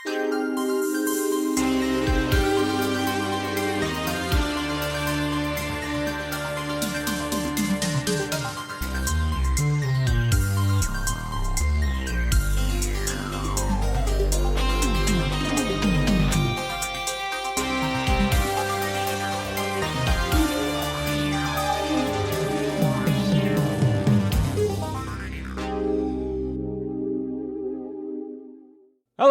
Hello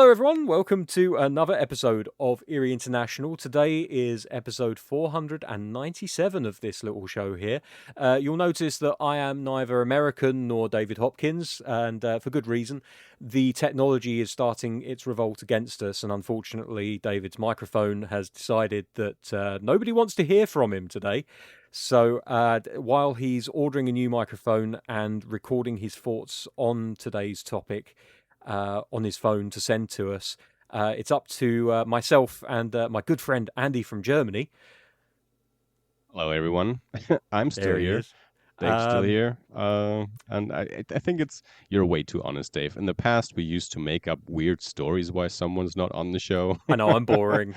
everyone, welcome to another episode of Eerie International. Today is episode 497 of this little show here. You'll notice that I am neither American nor David Hopkins, and for good reason. The technology is starting its revolt against us, and unfortunately David's microphone has decided that nobody wants to hear from him today. So while he's ordering a new microphone and recording his thoughts on today's topic, on his phone to send to us, it's up to myself and my good friend Andi from Germany. Hello, everyone. I'm still here. Dave's still here. And I think you're way too honest, Dave. In the past, we used to make up weird stories why someone's not on the show. I know, I'm boring.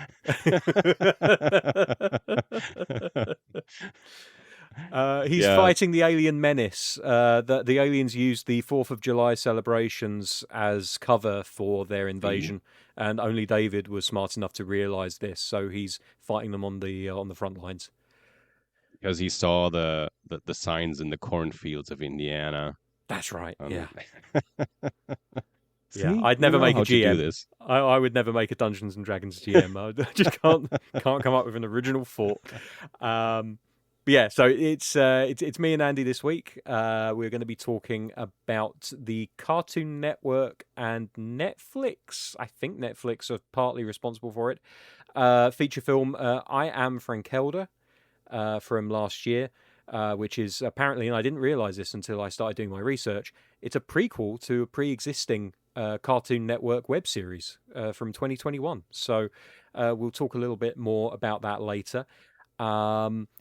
He's fighting the alien menace. The aliens used the 4th of July celebrations as cover for their invasion, and only David was smart enough to realize this, so he's fighting them on the front lines. Because he saw the signs in the cornfields of Indiana. That's right, yeah. See, yeah, I'd never make a GM. This. I would never make a Dungeons and Dragons GM. I just can't come up with an original thought. But yeah, so it's me and Andi this week. We're going to be talking about the Cartoon Network and Netflix. I think Netflix are partly responsible for it. Feature film I Am Frankelda from last year, which is apparently, and I didn't realize this until I started doing my research, it's a prequel to a pre-existing Cartoon Network web series from 2021. So we'll talk a little bit more about that later.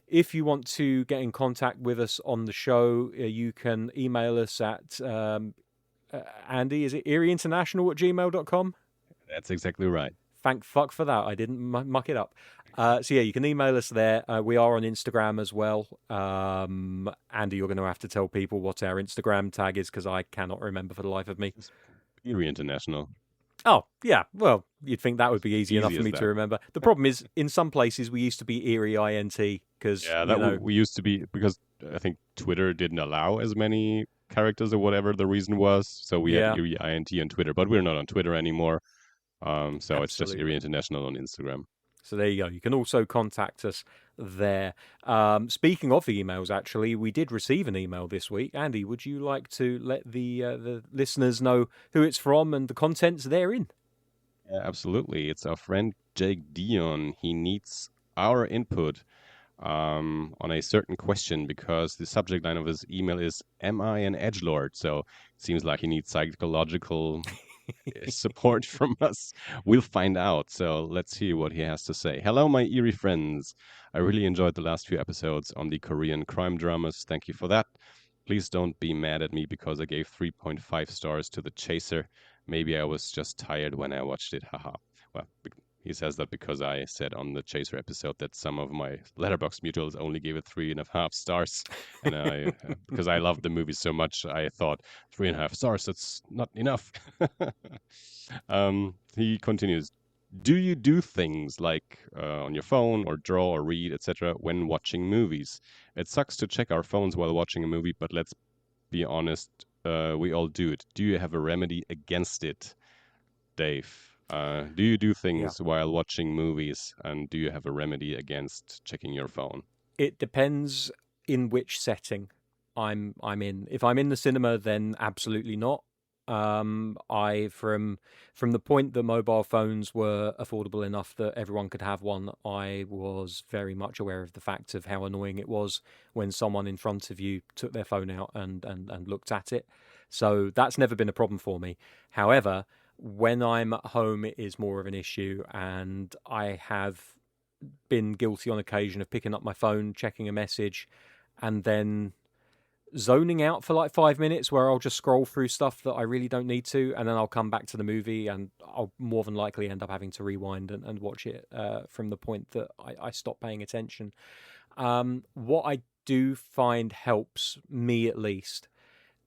If you want to get in contact with us on the show, you can email us at Andi, is it eerieinternational@gmail.com? That's exactly right. Thank fuck for that. I didn't muck it up. So yeah, you can email us there. We are on Instagram as well. Andi, you're going to have to tell people what our Instagram tag is because I cannot remember for the life of me. Eerie International. Oh, yeah. Well, you'd think that would be easy enough for me to remember. The problem is, in some places, we used to be Eerie INT because we used to be, because I think Twitter didn't allow as many characters or whatever the reason was. So we had Eerie INT on Twitter, but we're not on Twitter anymore. So Absolutely. It's just Eerie International on Instagram. So there you go. You can also contact us there. Speaking of the emails, actually, we did receive an email this week. Andi, would you like to let the listeners know who it's from and the contents therein? Yeah, absolutely. It's our friend Jake Dion. He needs our input on a certain question because the subject line of his email is, "Am I an edgelord?" So it seems like he needs psychological support from us. We'll find out. So let's hear what he has to say. Hello, my eerie friends. I really enjoyed the last few episodes on the Korean crime dramas. Thank you for that. Please don't be mad at me because I gave 3.5 stars to The Chaser. Maybe I was just tired when I watched it. Haha. Well, he says that because I said on the Chaser episode that some of my Letterboxd mutuals only gave it 3.5 stars. And I, because I loved the movie so much, I thought 3.5 stars, that's not enough. He continues. Do you do things like on your phone or draw or read, etc. when watching movies? It sucks to check our phones while watching a movie, but let's be honest, we all do it. Do you have a remedy against it, Dave? Do you do things while watching movies, and do you have a remedy against checking your phone? It depends in which setting I'm in. If I'm in the cinema, then absolutely not. From the point that mobile phones were affordable enough that everyone could have one, I was very much aware of the fact of how annoying it was when someone in front of you took their phone out and looked at it. So that's never been a problem for me. However, when I'm at home, it is more of an issue, and I have been guilty on occasion of picking up my phone, checking a message, and then zoning out for like 5 minutes where I'll just scroll through stuff that I really don't need to, and then I'll come back to the movie, and I'll more than likely end up having to rewind and watch it from the point that I stop paying attention. What I do find helps me at least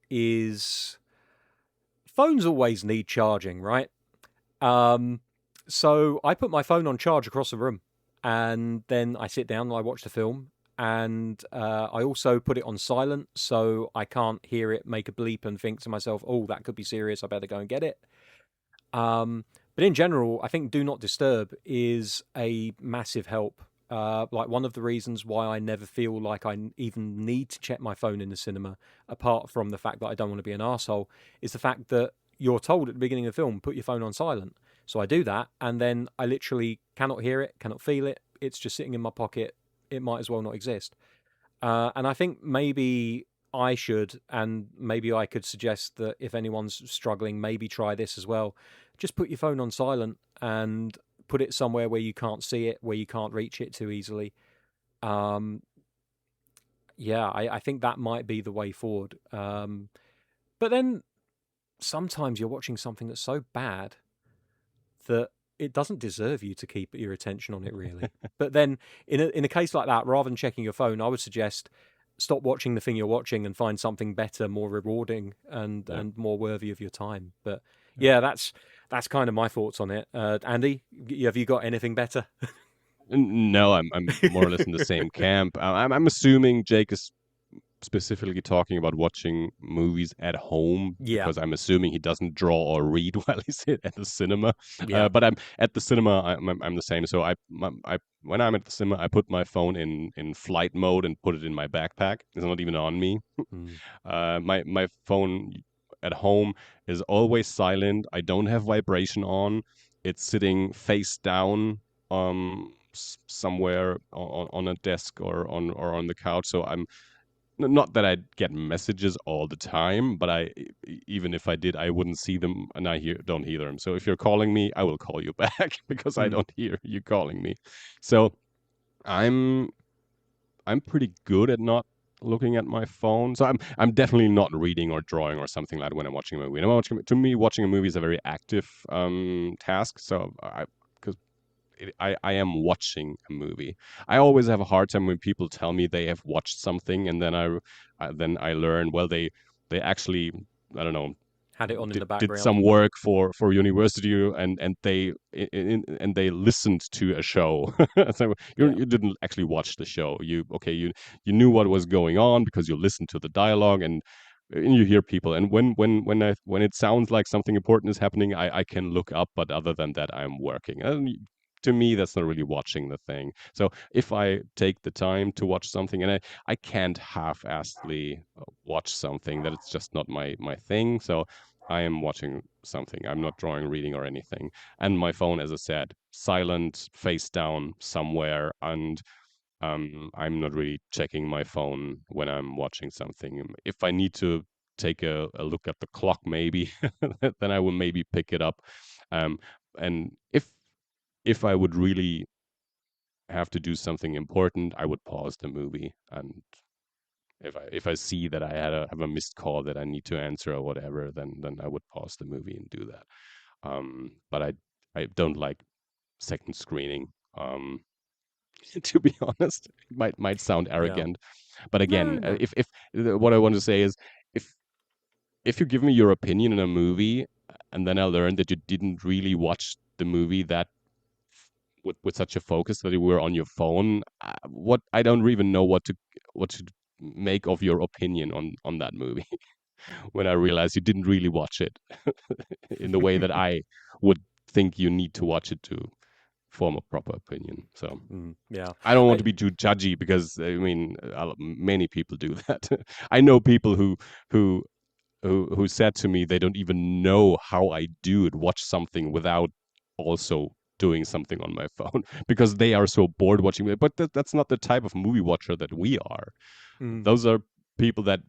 is phones always need charging, right? So I put my phone on charge across the room, and then I sit down and I watch the film. And I also put it on silent so I can't hear it make a bleep and think to myself, oh, that could be serious. I better go and get it. But in general, I think Do Not Disturb is a massive help. Like one of the reasons why I never feel like I even need to check my phone in the cinema, apart from the fact that I don't want to be an arsehole, is the fact that you're told at the beginning of the film, put your phone on silent. So I do that, and then I literally cannot hear it, cannot feel it. It's just sitting in my pocket. It might as well not exist. And I think maybe I should, and maybe I could suggest that if anyone's struggling, maybe try this as well. Just put your phone on silent and put it somewhere where you can't see it, where you can't reach it too easily. Um, yeah, I think that might be the way forward. But then sometimes you're watching something that's so bad that it doesn't deserve you to keep your attention on it, really. But then in a case like that, rather than checking your phone, I would suggest stop watching the thing you're watching and find something better, more rewarding, Yeah. and more worthy of your time. But Yeah. yeah, that's kind of my thoughts on it. Andy, have you got anything better? No, I'm more or less in the same camp. I'm assuming Jake is specifically talking about watching movies at home Yeah, because I'm assuming he doesn't draw or read while he's at the cinema. yeah, But I'm at the cinema. I'm the same. So I when I'm at the cinema, I put my phone in flight mode and put it in my backpack. It's not even on me. mm, My phone at home is always silent. I don't have vibration on. It's sitting face down somewhere on a desk or on the couch. So I'm not that I get messages all the time, but even if I did, I wouldn't see them, and I don't hear them. So if you're calling me, I will call you back because I mm, don't hear you calling me. So I'm I'm pretty good at not looking at my phone. So I'm definitely not reading or drawing or something like that when I'm watching a movie. And to me, watching a movie is a very active task. So because I am watching a movie. I always have a hard time when people tell me they have watched something, and then I learn, well, they actually, I don't know, had it on in the did background. some work for university, and they listened to a show. So Yeah, you didn't actually watch the show. You knew what was going on because you listened to the dialogue, and you hear people. And when it sounds like something important is happening, I can look up, but other than that, I'm working. And to me, that's not really watching the thing. So if I take the time to watch something, and I can't half-assedly watch something that it's just not my thing. So I am watching something. I'm not drawing, reading, or anything. And my phone, as I said, silent, face down somewhere, and I'm not really checking my phone when I'm watching something. If I need to take a look at the clock, maybe, then I will maybe pick it up. Um, and if I would really have to do something important, I would pause the movie. And if I see that I have a missed call that I need to answer or whatever, then I would pause the movie and do that. But I don't like second screening. To be honest, it might sound yeah. arrogant, but No, again, no. if what I want to say is, if if you give me your opinion in a movie, and then I learn that you didn't really watch the movie that with such a focus that you were on your phone, what I don't even know what to make of your opinion on that movie. When I realized you didn't really watch it in the way that I would think you need to watch it to form a proper opinion. So Yeah. I don't want I, to be too judgy because I mean many people do that. I know people who who said to me they don't even know how I do it, watch something without also doing something on my phone because they are so bored watching it. But that's not the type of movie watcher that we are. mm, Those are people that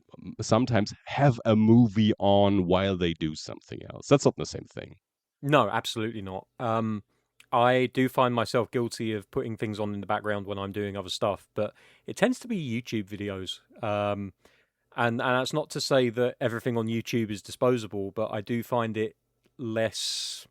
sometimes have a movie on while they do something else. That's not the same thing. no, absolutely not. I do find myself guilty of putting things on in the background when I'm doing other stuff, but it tends to be YouTube videos. and that's not to say that everything on YouTube is disposable, but I do find it less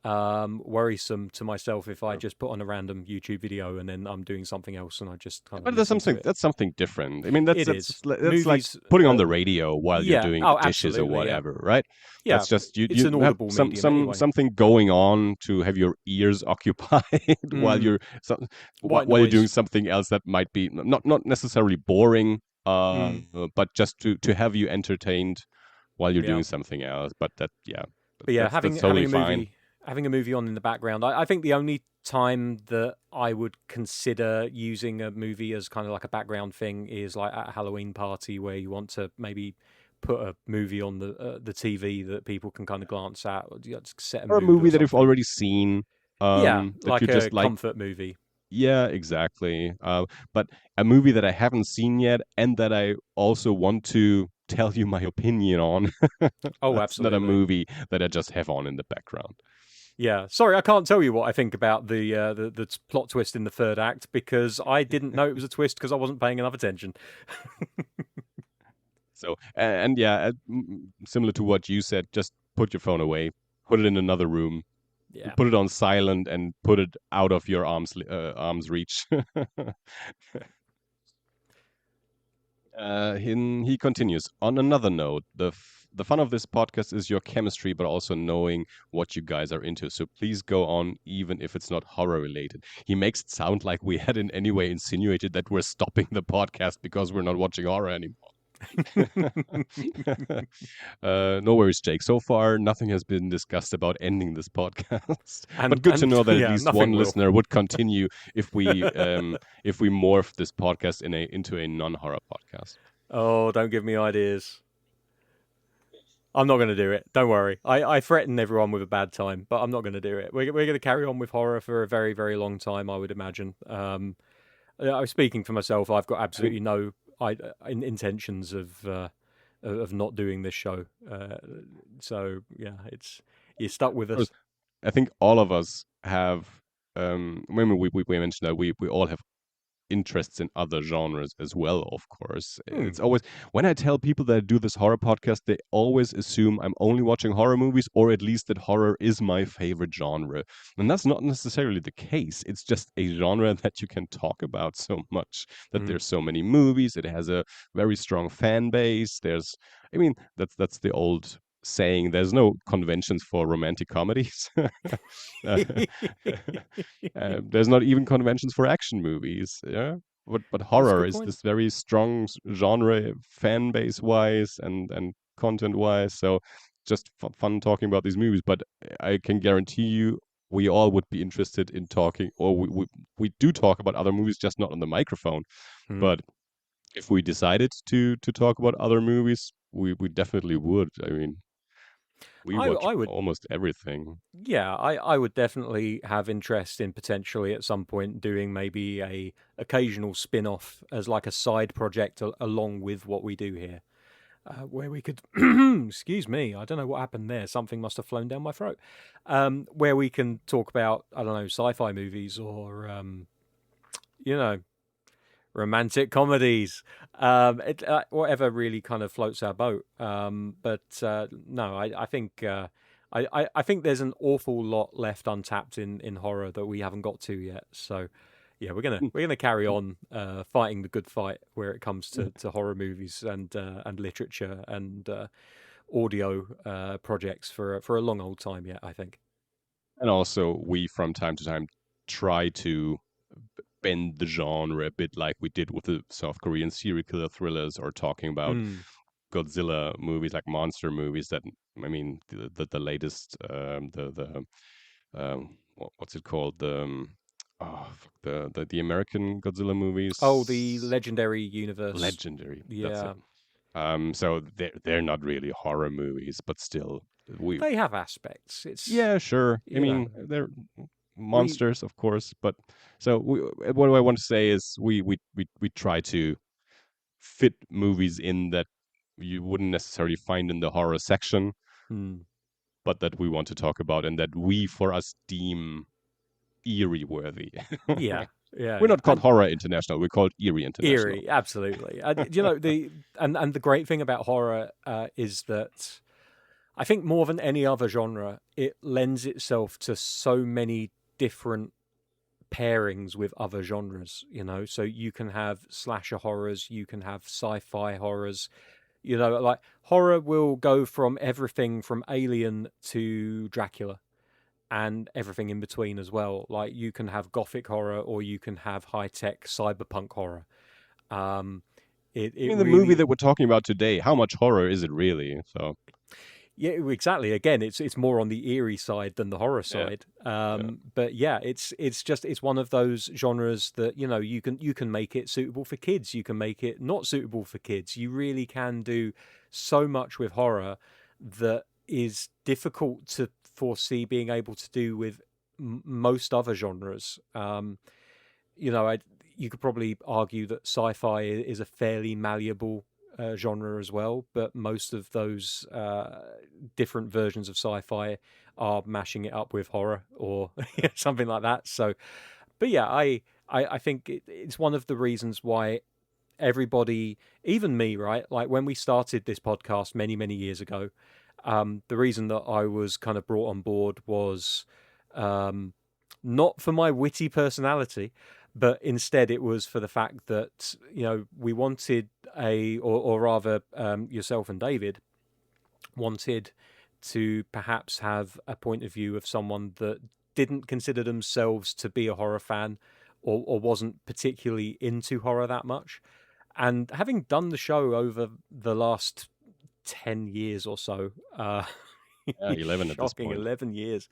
worrisome to myself if I just put on a random YouTube video and then I'm doing something else and I just kind of But that's listen to something it. different. I mean, that's It that's is that's like movies. putting on the radio while you're Yeah. doing the Oh, dishes or absolutely. Yeah. whatever, right? Yeah. That's just It's an you have audible medium anyway. something going on to have your ears occupied Mm, white while you're doing noise. something else that might be not necessarily boring, Mm, but just to have you entertained while you're yeah. doing something else. But that yeah, But yeah, that's having totally a fine. movie on in the background. I think the only time that I would consider using a movie as kind of like a background thing is like at a Halloween party where you want to maybe put a movie on the TV that people can kind of glance at, or just set a Or a mood or movie that you've something. already seen, Yeah, that you like a just like. comfort movie. Yeah, exactly. But a movie that I haven't seen yet and that I also want to tell you my opinion on, Oh, that's not a absolutely. movie that I just have on in the background. Yeah, sorry, I can't tell you what I think about the plot twist in the third act because I didn't know it was a twist because I wasn't paying enough attention. So, and yeah, similar to what you said, just put your phone away, put it in another room, Yeah. put it on silent, and put it out of your arm's reach. He continues. On another note, the fun of this podcast is your chemistry, but also knowing what you guys are into. So please go on, even if it's not horror related. He makes it sound like we had in any way insinuated that we're stopping the podcast because we're not watching horror anymore. No worries, Jake. So far, nothing has been discussed about ending this podcast. But good to and know that at yeah, least nothing one will. listener would continue if we morph this podcast into a non-horror podcast. Oh, don't give me ideas. I'm not going to do it. Don't worry. I threaten everyone with a bad time, but I'm not going to do it. We're going to carry on with horror for a very, very long time, I would imagine. Speaking for myself, I've got I think absolutely no intentions of not doing this show. So yeah, it's you're stuck with us. I think all of us have. When we mentioned that we all have interests in other genres as well, of course. Hmm. It's always when I tell people that I do this horror podcast, they always assume I'm only watching horror movies, or at least that horror is my favorite genre. And that's not necessarily the case. It's just a genre that you can talk about so much, that Hmm. there's so many movies, it has a very strong fan base. I mean, that's the old saying, there's no conventions for romantic comedies. Uh, there's not even conventions for action movies. Yeah, but That's a horror good is point. this very strong genre, fan base wise and content wise. So just fun talking about these movies. But I can guarantee you, we all would be interested in talking, or we do talk about other movies, just not on the microphone. Hmm. But if we decided to talk about other movies, we definitely would. I mean, we watch I would almost everything. yeah, I would definitely have interest in potentially at some point doing maybe a occasional spin-off as like a side project along with what we do here, where we could excuse me, I don't know what happened there. Something must have flown down my throat. Where we can talk about I don't know sci-fi movies or you know romantic comedies, whatever really kind of floats our boat. But no, I think I think there's an awful lot left untapped in horror that we haven't got to yet. So yeah, we're gonna carry on fighting the good fight where it comes to horror movies and literature and audio projects for a long old time yet. I think. And also, we from time to time try to bend the genre a bit, like we did with the South Korean serial killer thrillers, or talking about Mm. Godzilla movies, like monster movies. That I mean, the latest, what's it called? The American Godzilla Oh, the movies, legendary universe. legendary. That's it. Yeah, So they're not really horror movies, but still, we they have aspects. It's yeah, sure. I you know mean, they're we monsters, of course, but so what I want to say is we try to fit movies in that you wouldn't necessarily find in the horror section, hmm, but that we want to talk about and that we for us deem eerie worthy. yeah Yeah, We're yeah. not called Horror International. We're called Eerie International. Eerie, absolutely. You know, the great thing about horror is that I think more than any other genre, it lends itself to so many different pairings with other genres. You know, so you can have slasher horrors, you can have sci-fi horrors. You know, like horror will go from everything from Alien to Dracula and everything in between as well. Like you can have gothic horror or you can have high-tech cyberpunk horror. Um, I it mean, the movie really, that we're talking about today, how much horror is it really? So, yeah, exactly. Again, it's more on the eerie side than the horror yeah, side. yeah. But yeah, it's just it's one of those genres that you know you can make it suitable for kids. You can make it not suitable for kids. You really can do so much with horror that is difficult to foresee being able to do with most other genres. You know, you could probably argue that sci-fi is a fairly malleable genre as well, but most of those different versions of sci-fi are mashing it up with horror or something like that. So, but yeah, I think it's one of the reasons why everybody, even me, right? Like when we started this podcast many years ago, the reason that I was kind of brought on board was um, not for my witty personality, but instead it was for the fact that you know we wanted or rather, yourself and David wanted to perhaps have a point of view of someone that didn't consider themselves to be a horror fan or wasn't particularly into horror that much. And having done the show over the last 10 years or so, Yeah, 11 at this shocking, point. 11 years,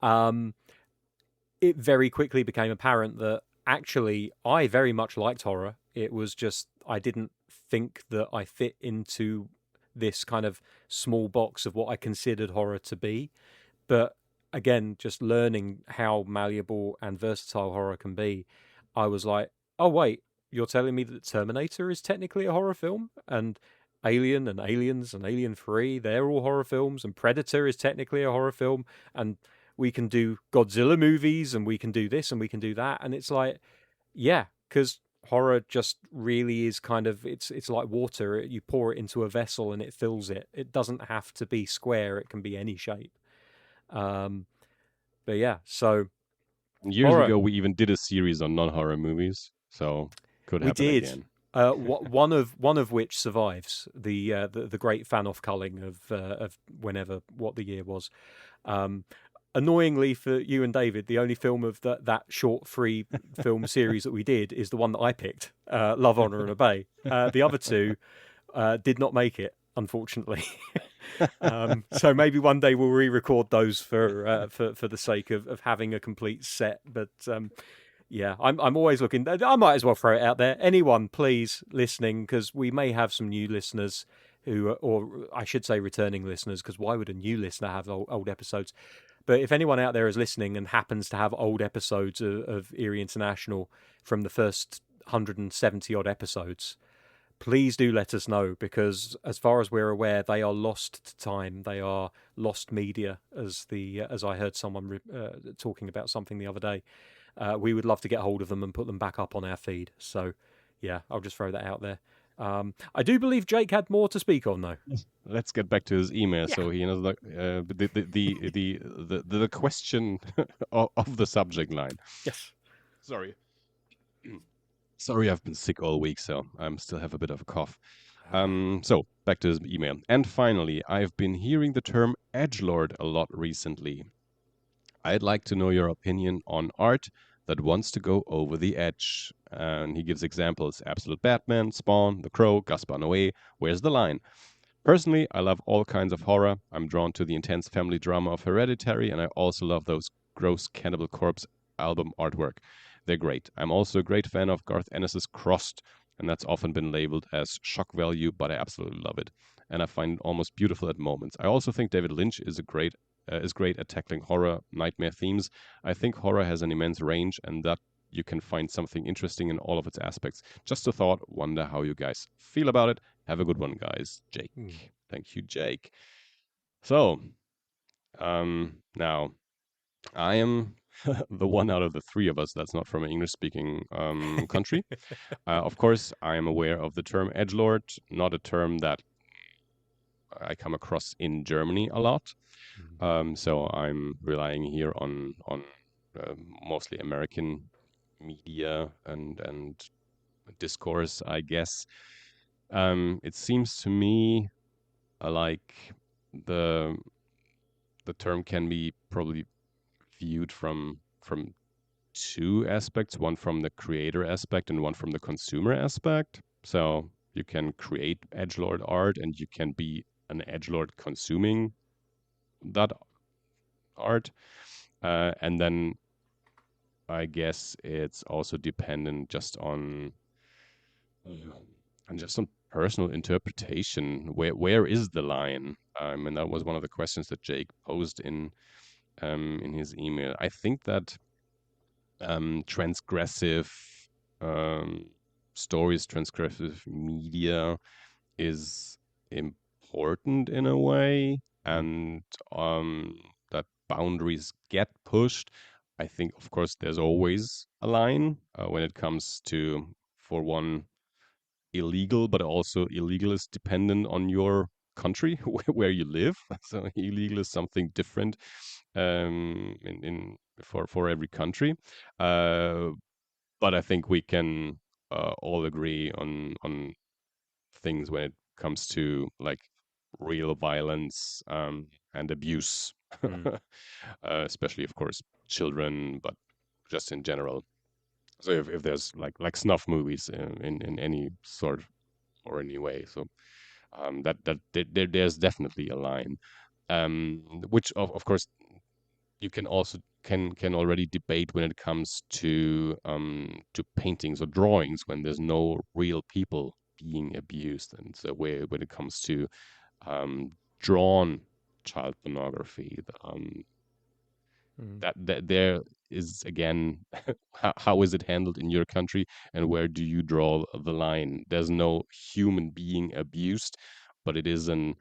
um, it very quickly became apparent that actually I very much liked horror. It was just I didn't think that I fit into this kind of small box of what I considered horror to be. But again, just learning how malleable and versatile horror can be, I was like, oh, wait, you're telling me that Terminator is technically a horror film? And Alien and Aliens and Alien 3, they're all horror films, and Predator is technically a horror film, and we can do Godzilla movies, and we can do this, and we can do that. And it's like, yeah, because horror just really is kind of it's like water. You pour it into a vessel and it fills it. It doesn't have to be square, it can be any shape. Um, but yeah, so Years horror, ago, we even did a series on non-horror movies, so could we happen did. again. One of which survives the great fan off culling of whenever what the year was. Um, Annoyingly for you and David, the only film of that short free film series that we did is the one that I picked, Love, Honor and Obey. The other two did not make it, unfortunately. So maybe one day we'll re-record those for the sake of having a complete set. But yeah, I'm always looking. I might as well throw it out there. Anyone, please, listening, because we may have some new listeners who, or I should say, returning listeners, because why would a new listener have old episodes? But if anyone out there is listening and happens to have old episodes of Eerie International from the first 170 odd episodes, please do let us know, because as far as we're aware, they are lost to time. They are lost media, as I heard someone talking about something the other day. We would love to get hold of them and put them back up on our feed. So yeah, I'll just throw that out there. I do believe Jake had more to speak on though. Let's get back to his email. Yeah. So he knows the question of the subject line. Yes. Sorry, sorry, I've been sick all week, so I still have a bit of a cough. So back to his email. And finally, I've been hearing the term edgelord a lot recently. I'd like to know your opinion on art that wants to go over the edge. And he gives examples: Absolute Batman, Spawn, The Crow, Gaspar Noé. Where's the line? Personally, I love all kinds of horror. I'm drawn to the intense family drama of Hereditary, and I also love those gross Cannibal Corpse album artwork. They're great. I'm also a great fan of Garth Ennis's Crossed, and that's often been labeled as shock value, but I absolutely love it. And I find it almost beautiful at moments. I also think David Lynch is great at tackling horror, nightmare themes. I think horror has an immense range, and that you can find something interesting in all of its aspects. Just a thought, wonder how you guys feel about it. Have a good one, guys. Jake. Thank you, Jake. So, now I am the one out of the three of us that's not from an English-speaking country. Of course, I am aware of the term edgelord, not a term that I come across in Germany a lot. So I'm relying here on mostly American media and discourse, I guess. It seems to me like the the term can be probably viewed from two aspects, one from the creator aspect and one from the consumer aspect. So you can create edgelord art and you can be an edgelord consuming that art. And then I guess it's also dependent just on personal interpretation. Where is the line? And that was one of the questions that Jake posed in his email. I think that transgressive um, stories, transgressive media is important in a way, and that boundaries get pushed. I think, of course, there's always a line when it comes to, for one, illegal, but also illegal is dependent on your country where you live. So illegal is something different in for every country. Uh, but I think we can all agree on things when it comes to like real violence and abuse, Mm. especially of course children, but just in general. So if there's like snuff movies in any sort or any way, so there's definitely a line, which of course you can also can already debate when it comes to paintings or drawings when there's no real people being abused, and so where when it comes to drawn child pornography, Mm. that there is again how is it handled in your country and where do you draw the line? There's no human being abused, but it is an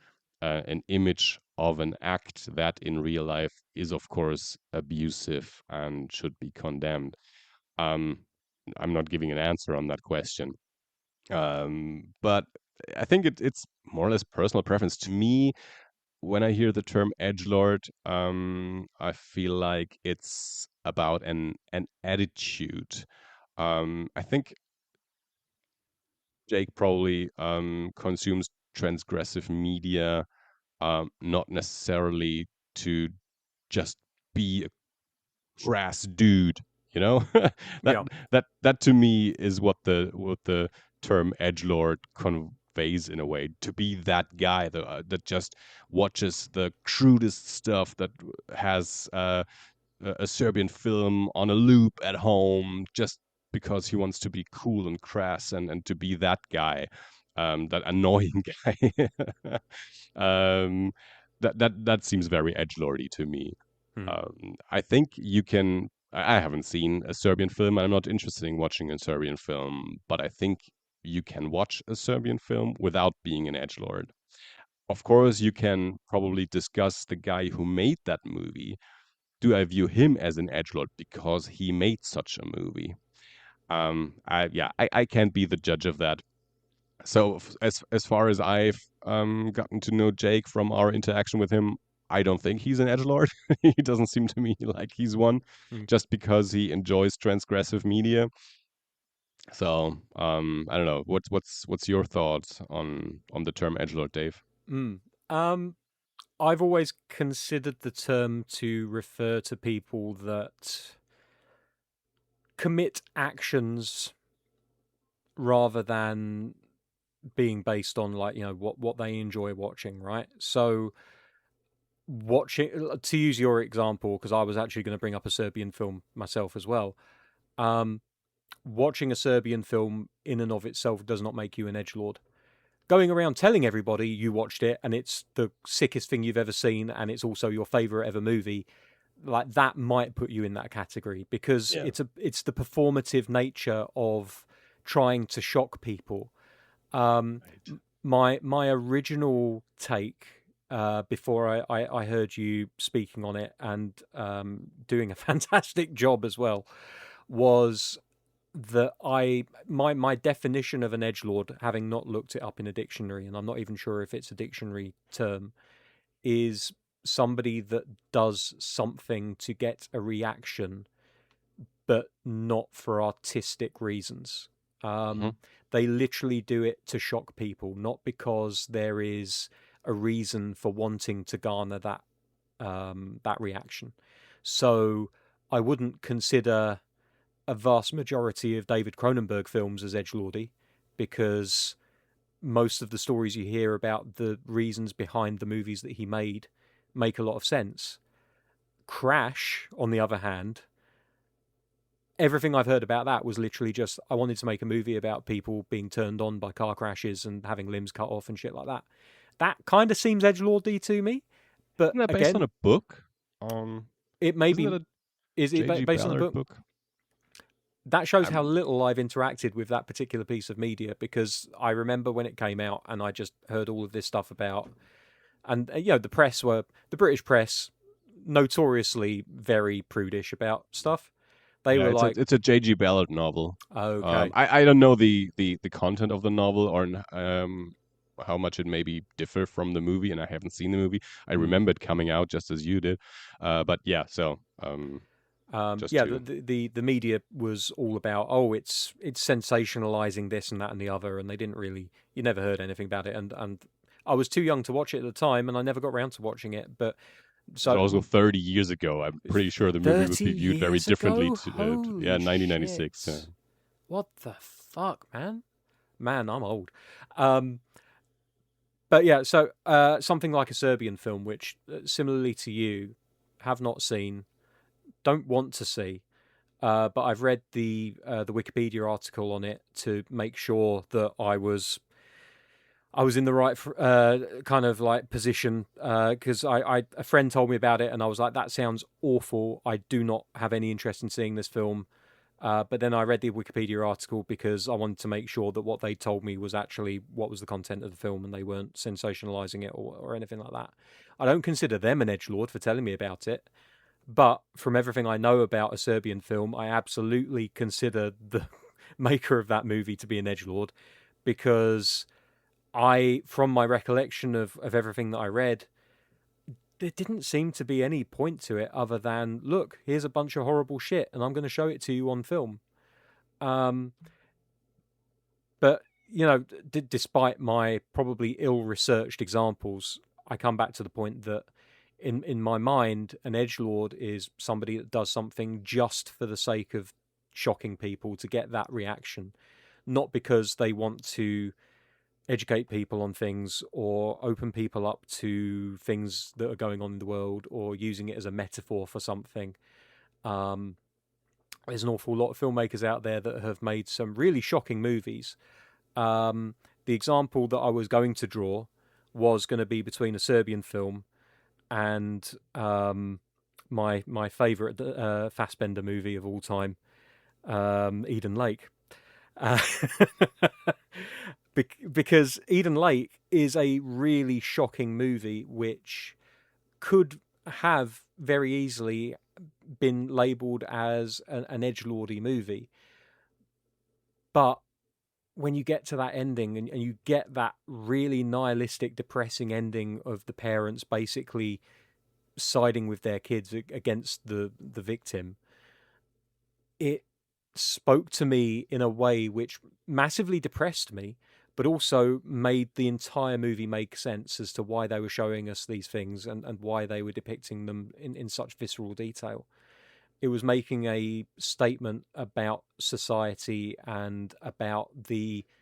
image of an act that in real life is of course abusive and should be condemned. um I'm not giving an answer on that question, but I think it's more or less personal preference. To me, when I hear the term edgelord, I feel like it's about an attitude. I think Jake probably consumes transgressive media, not necessarily to just be a crass dude. You know, that Yeah. that to me is what the term edgelord conveys in a way. To be that guy that just watches the crudest stuff, that has a Serbian film on a loop at home just because he wants to be cool and crass and to be that guy, that annoying guy. um, that seems very edgelordy to me. Mm. I think you can. I haven't seen a Serbian film. I'm not interested in watching a Serbian film, but I think you can watch a Serbian film without being an edgelord. Of course, you can probably discuss the guy who made that movie. Do I view him as an edgelord because he made such a movie? I can't be the judge of that. So as far as I've gotten to know Jake from our interaction with him, I don't think he's an edgelord. He doesn't seem to me like he's one, Mm. just because he enjoys transgressive media. So I don't know. What's your thoughts on the term edgelord, Dave? Mm. Um, I've always considered the term to refer to people that commit actions rather than being based on, like, what they enjoy watching, right? So watching, to use your example, because I was actually going to bring up a Serbian film myself as well. um Watching a Serbian film in and of itself does not make you an edgelord. Going around telling everybody you watched it and it's the sickest thing you've ever seen and it's also your favorite ever movie, like, that might put you in that category, because Yeah. it's the performative nature of trying to shock people. um Right. my original take, before I heard you speaking on it and doing a fantastic job as well, was that my definition of an edgelord, having not looked it up in a dictionary, and I'm not even sure if it's a dictionary term, is somebody that does something to get a reaction, but not for artistic reasons. Mhm. They literally do it to shock people, not because there is a reason for wanting to garner that reaction. So I wouldn't consider a vast majority of David Cronenberg films as edgelordy, because most of the stories you hear about the reasons behind the movies that he made make a lot of sense. Crash, on the other hand, everything I've heard about that was literally just, I wanted to make a movie about people being turned on by car crashes and having limbs cut off and shit like that. That kind of seems edgelordy to me, but Isn't that based on again, a book? Um, it may isn't be. that a Is it J.G. based on a Ballard book? book? That shows how Um, little I've interacted with that particular piece of media, because I remember when it came out and I just heard all of this stuff about, and the British press, notoriously very prudish about stuff. They yeah, were like, it's a J.G. Ballard novel. okay, I don't know the content of the novel or how much it maybe differ from the movie, and I haven't seen the movie. I mm. remember it coming out just as you did, but yeah. So just Yeah, to the media was all about, oh, it's sensationalizing this and that and the other, and they didn't really, you never heard anything about it, and I was too young to watch it at the time, and I never got around to watching it. But it's also so 30 years ago. I'm pretty sure the movie would 30 be viewed very years differently. ago, Yeah, holy 1996. shit! What the fuck, man? Man, I'm old. Um, but yeah, so something like a Serbian film, which similarly to you, have not seen, don't want to see. But I've read the Wikipedia article on it to make sure that I was in the right kind of like position, because I a friend told me about it and I was like, that sounds awful. I do not have any interest in seeing this film. But then I read the Wikipedia article because I wanted to make sure that what they told me was actually what was the content of the film, and they weren't sensationalizing it or anything like that. I don't consider them an edgelord for telling me about it. But from everything I know about a Serbian film, I absolutely consider the maker of that movie to be an edgelord, because from my recollection of everything that I read, there didn't seem to be any point to it other than, look, here's a bunch of horrible shit, and I'm going to show it to you on film. Um, but despite my probably ill-researched examples, I come back to the point that in my mind, an edgelord is somebody that does something just for the sake of shocking people to get that reaction, not because they want to educate people on things or open people up to things that are going on in the world or using it as a metaphor for something. Um, there's an awful lot of filmmakers out there that have made some really shocking movies. The example that I was going to draw was going to be between a Serbian film and my favourite Fassbender movie of all time, Eden Lake. Uh, because Eden Lake is a really shocking movie, which could have very easily been labelled as an edgelordy movie. But when you get to that ending and you get that really nihilistic, depressing ending of the parents basically siding with their kids against the victim, it spoke to me in a way which massively depressed me, but also made the entire movie make sense as to why they were showing us these things and why they were depicting them in such visceral detail. It was making a statement about society and about this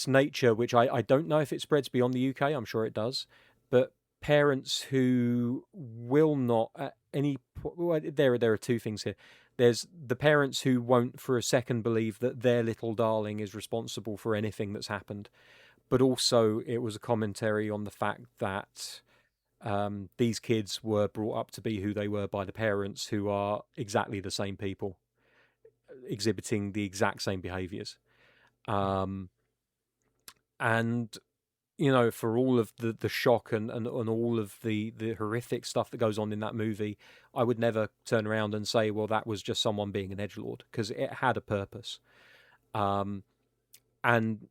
nature, which I don't know if it spreads beyond the UK. I'm sure it does, but parents who will not at any point. Well, there are two things here. There's the parents who won't for a second believe that their little darling is responsible for anything that's happened, but also it was a commentary on the fact that these kids were brought up to be who they were by the parents, who are exactly the same people, exhibiting the exact same behaviors. And for all of the shock and all of the horrific stuff that goes on in that movie, I would never turn around and say, well, that was just someone being an edgelord, because it had a purpose. Um, and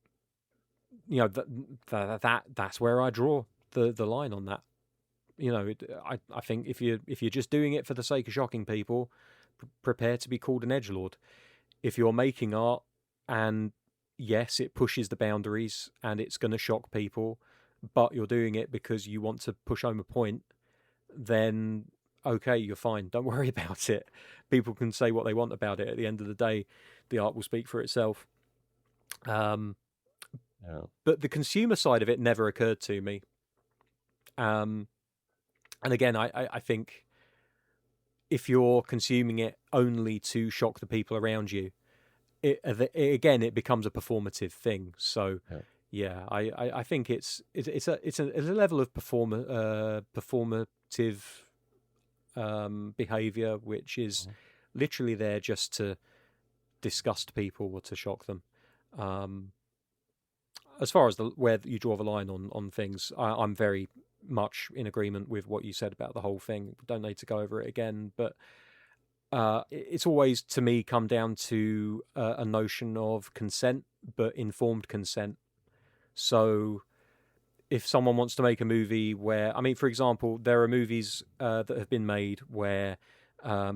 that's where I draw the line on that. I think if you're just doing it for the sake of shocking people, prepare to be called an edgelord. If you're making art, and yes, it pushes the boundaries and it's going to shock people, but you're doing it because you want to push home a point, then okay, you're fine. Don't worry about it. People can say what they want about it. At the end of the day, the art will speak for itself. Um, Yeah. but the consumer side of it never occurred to me. And again, I think if you're consuming it only to shock the people around you, again, it becomes a performative thing. So Yeah. yeah, I think it's a level of performative behavior, which is Mhm. literally there just to disgust people or to shock them. Um, as far as where you draw the line on things, I'm very much in agreement with what you said about the whole thing. We don't need to go over it again, but it's always, to me, come down to a notion of consent, but informed consent. So if someone wants to make a movie where, I mean, for example, there are movies that have been made where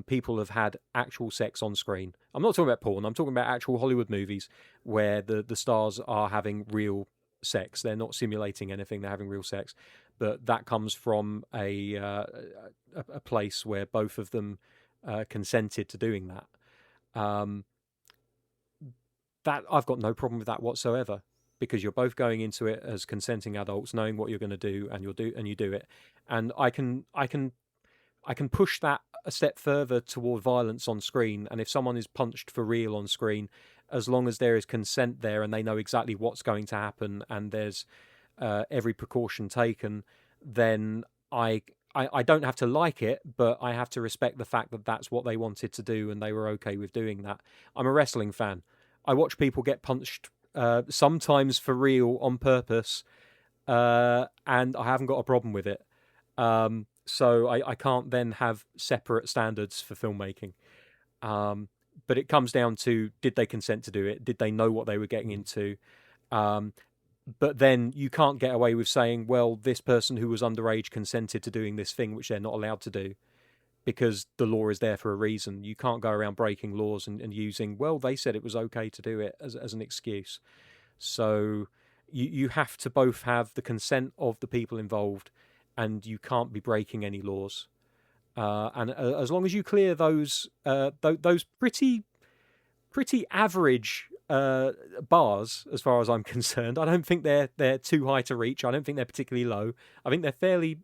people have had actual sex on screen. I'm not talking about porn. I'm talking about actual Hollywood movies where the stars are having real sex. They're not simulating anything. They're having real sex. But that comes from a place where both of them consented to doing that. Um, that I've got no problem with that whatsoever, because you're both going into it as consenting adults, knowing what you're going to do, and you do it. And I can push that a step further toward violence on screen. And if someone is punched for real on screen, as long as there is consent there and they know exactly what's going to happen and there's every precaution taken, then I don't have to like it, but I have to respect the fact that that's what they wanted to do and they were okay with doing that. I'm a wrestling fan. I watch people get punched sometimes for real on purpose, and I haven't got a problem with it. So I can't then have separate standards for filmmaking. But it comes down to, did they consent to do it? Did they know what they were getting into? Um, but then you can't get away with saying, well, this person who was underage consented to doing this thing which they're not allowed to do, because the law is there for a reason. You can't go around breaking laws and using, well, they said it was okay to do it as an excuse. So you have to both have the consent of the people involved, and you can't be breaking any laws. And as long as you clear those pretty average bars, as far as I'm concerned, I don't think they're too high to reach. I don't think they're particularly low. I think they're fairly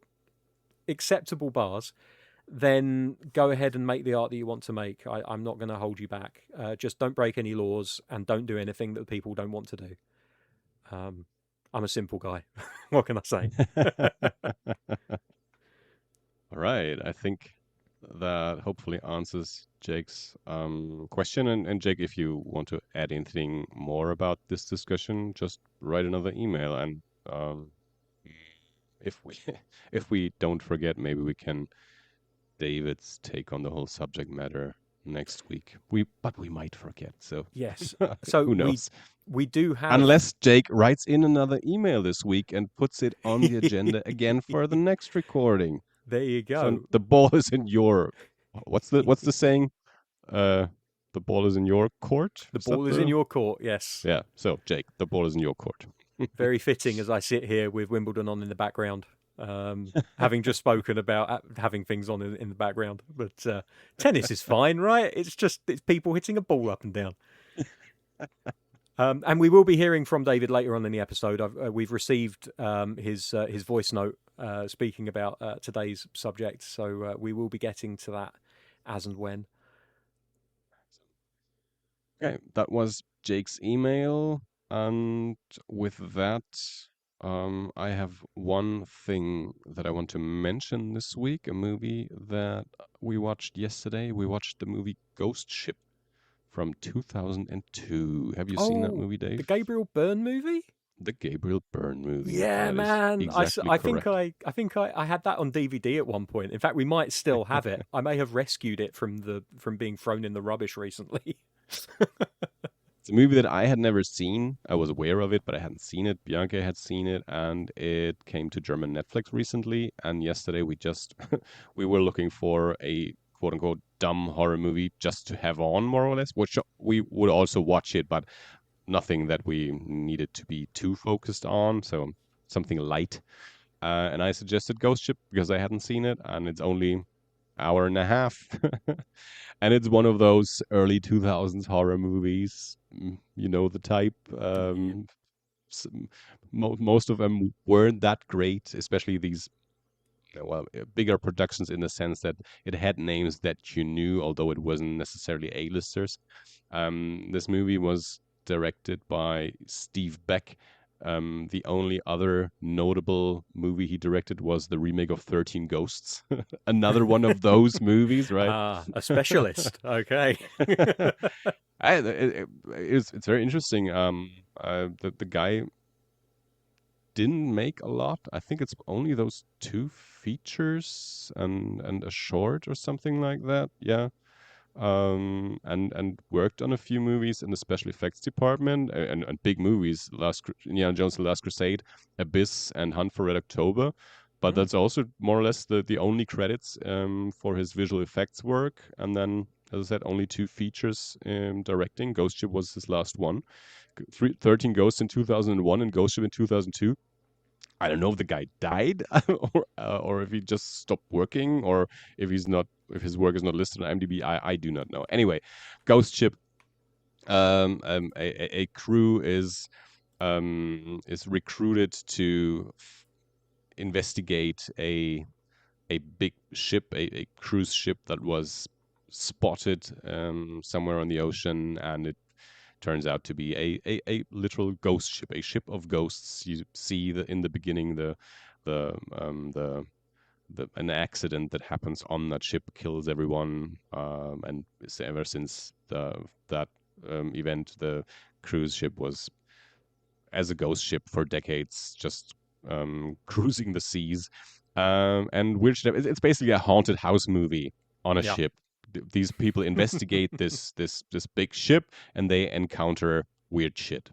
acceptable bars. Then go ahead and make the art that you want to make. I'm not going to hold you back. Just don't break any laws and don't do anything that people don't want to do. I'm a simple guy. What can I say? All right. I think that hopefully answers Jake's question. And Jake, if you want to add anything more about this discussion, just write another email. And if we if we don't forget, maybe we can David's take on the whole subject matter next week. But we might forget. So Yes. So who we knows? we do have. Unless Jake writes in another email this week and puts it on the agenda again for the next recording. There you So go. the ball is in your what's the saying? Uh the ball is in your court? The Is that ball is in the your court. Yes. Yeah. So Jake, the ball is in your court. Very fitting as I sit here with Wimbledon on in the background, having just spoken about having things on in the background. But tennis is fine, right? It's people hitting a ball up and down. And we will be hearing from David later on in the episode. We've received his voice note speaking about today's subject, so we will be getting to that as and when. Okay, that was Jake's email. And with that, I have one thing that I want to mention this week, a movie that we watched yesterday. We watched the movie Ghost Ship from 2002. Have you seen that Oh, movie, the Dave? Gabriel Byrne movie? The Gabriel Byrne movie. Yeah, That is man. exactly I think correct. I had that on DVD at one point. In fact, we might still have it. I may have rescued it from being thrown in the rubbish recently. It's a movie that I had never seen. I was aware of it, but I hadn't seen it. Bianca had seen it, and it came to German Netflix recently. And yesterday we just we were looking for a quote unquote dumb horror movie just to have on, more or less. Which we would also watch it, but nothing that we needed to be too focused on. So something light. And I suggested Ghost Ship because I hadn't seen it, and it's only hour and a half. And it's one of those early 2000s horror movies. You know the type. Yeah. S- Most of them weren't that great, especially these well bigger productions in the sense that it had names that you knew, although it wasn't necessarily A-listers. This movie was directed by Steve Beck. The only other notable movie he directed was the remake of 13 Ghosts. Another one of those movies, right? Ah, a specialist. Okay. It's very interesting. The guy didn't make a lot. I think it's only those two features and a short or something like that. Yeah. And worked on a few movies in the special effects department and big movies. Indiana Jones: The Last Crusade, Abyss, and Hunt for Red October. But Mm, that's also more or less the only credits for his visual effects work. And then, as I said, only two features directing. Ghost Ship was his last one. 13 Ghosts in 2001 and Ghost Ship in 2002. I don't know if the guy died or if he just stopped working or if his work is not listed on IMDb. I do not know. Anyway, Ghost Ship. A crew is recruited to investigate a big ship, a cruise ship that was spotted somewhere on the ocean, and it turns out to be a literal ghost ship, a ship of ghosts. You see in the beginning the an accident that happens on that ship kills everyone, and ever since that event, the cruise ship was as a ghost ship for decades, just cruising the seas. And which it's basically a haunted house movie on a yeah. ship. These people investigate this big ship, and they encounter weird shit.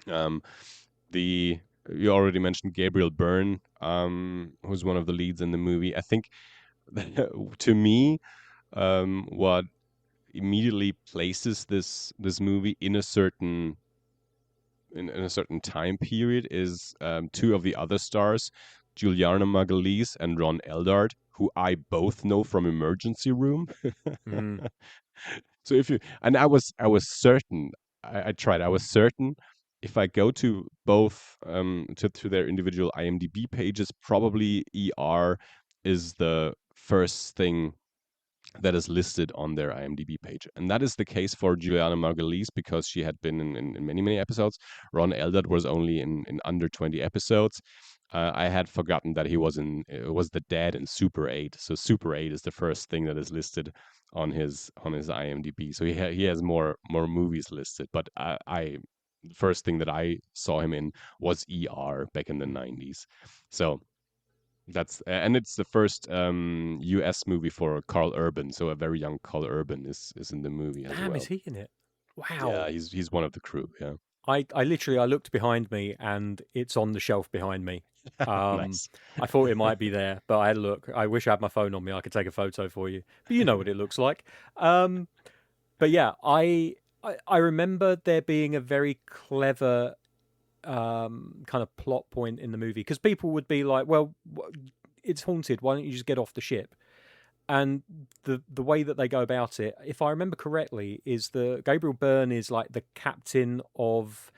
Um, the You already mentioned Gabriel Byrne, who's one of the leads in the movie. I think to me, what immediately places this movie in a certain in a certain time period is two of the other stars, Juliana Margulies and Ron Eldard, who I both know from Emergency Room. Mm, So if you and I was certain I tried I was certain if I go to both to their individual IMDb pages, probably ER is the first thing that is listed on their IMDb page. And that is the case for Juliana Margulies because she had been in many, many episodes. Ron Eldard was only in under 20 episodes. I had forgotten that he was in was the dad in Super 8. So Super 8 is the first thing that is listed on his IMDb. So he has more movies listed. But I the first thing that I saw him in was ER back in the 90s. So that's and it's the first US movie for Carl Urban, so a very young Carl Urban is in the movie as damn, is well. he in it? Yeah, Wow. he's one of the crew, yeah. I literally I looked behind me and it's on the shelf behind me. Um, Nice. I thought it might be there, but I had a look. I wish I had my phone on me. I could take a photo for you. But you know what it looks like. Um, but yeah, I remember there being a very clever kind of plot point in the movie because people would be like, "Well, it's haunted. Why don't you just get off the ship?" And the way that they go about it, if I remember correctly, is the Gabriel Byrne is like the captain of